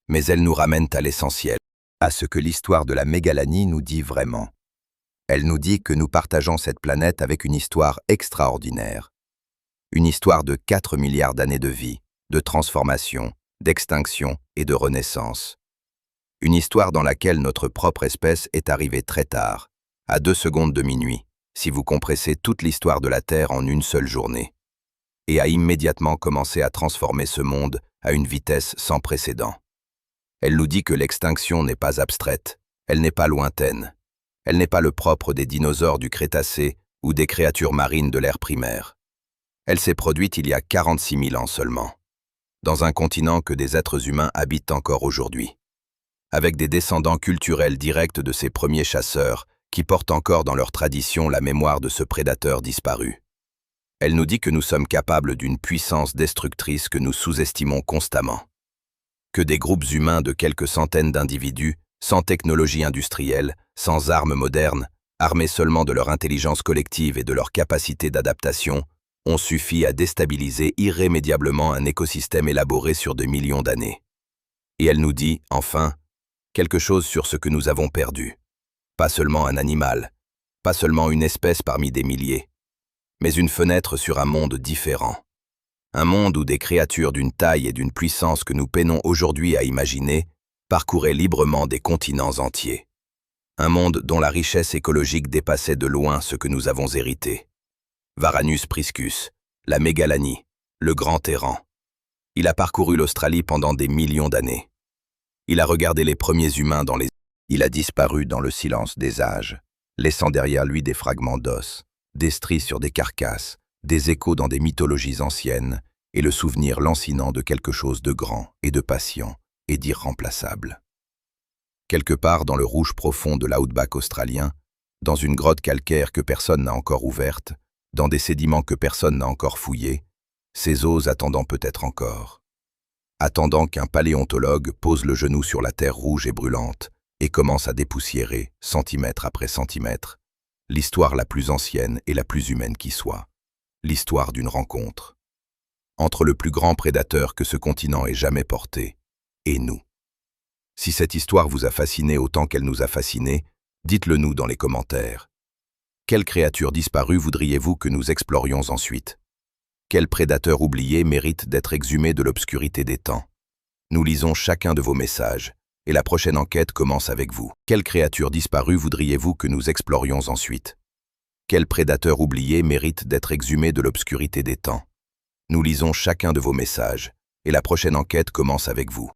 mais elles nous ramènent à l'essentiel, à ce que l'histoire de la mégalanie nous dit vraiment. Elle nous dit que nous partageons cette planète avec une histoire extraordinaire. Une histoire de 4 milliards d'années de vie, de transformation, d'extinction et de renaissance. Une histoire dans laquelle notre propre espèce est arrivée très tard, à 2 secondes de minuit, si vous compressez toute l'histoire de la Terre en une seule journée, et a immédiatement commencé à transformer ce monde à une vitesse sans précédent. Elle nous dit que l'extinction n'est pas abstraite, elle n'est pas lointaine, elle n'est pas le propre des dinosaures du Crétacé ou des créatures marines de l'ère primaire. Elle s'est produite il y a 46 000 ans seulement, dans un continent que des êtres humains habitent encore aujourd'hui, avec des descendants culturels directs de ces premiers chasseurs qui portent encore dans leur tradition la mémoire de ce prédateur disparu. Elle nous dit que nous sommes capables d'une puissance destructrice que nous sous-estimons constamment. Que des groupes humains de quelques centaines d'individus, sans technologie industrielle, sans armes modernes, armés seulement de leur intelligence collective et de leur capacité d'adaptation, ont suffi à déstabiliser irrémédiablement un écosystème élaboré sur des millions d'années. Et elle nous dit, enfin, quelque chose sur ce que nous avons perdu. Pas seulement un animal, pas seulement une espèce parmi des milliers, mais une fenêtre sur un monde différent. Un monde où des créatures d'une taille et d'une puissance que nous peinons aujourd'hui à imaginer parcouraient librement des continents entiers. Un monde dont la richesse écologique dépassait de loin ce que nous avons hérité. Varanus priscus, la mégalanie, le grand errant. Il a parcouru l'Australie pendant des millions d'années. Il a regardé les premiers humains dans les... Il a disparu dans le silence des âges, laissant derrière lui des fragments d'os, des stries sur des carcasses, des échos dans des mythologies anciennes, et le souvenir lancinant de quelque chose de grand et de patient et d'irremplaçable. Quelque part dans le rouge profond de l'outback australien, dans une grotte calcaire que personne n'a encore ouverte, dans des sédiments que personne n'a encore fouillés, ces os attendant peut-être encore. Attendant qu'un paléontologue pose le genou sur la terre rouge et brûlante et commence à dépoussiérer, centimètre après centimètre, l'histoire la plus ancienne et la plus humaine qui soit, l'histoire d'une rencontre entre le plus grand prédateur que ce continent ait jamais porté et nous. Si cette histoire vous a fasciné autant qu'elle nous a fascinés, dites-le nous dans les commentaires. Quelle créature disparue voudriez-vous que nous explorions ensuite? Quel prédateur oublié mérite d'être exhumé de l'obscurité des temps? Nous lisons chacun de vos messages, et la prochaine enquête commence avec vous. Quelle créature disparue voudriez-vous que nous explorions ensuite? Quel prédateur oublié mérite d'être exhumé de l'obscurité des temps? Nous lisons chacun de vos messages, et la prochaine enquête commence avec vous.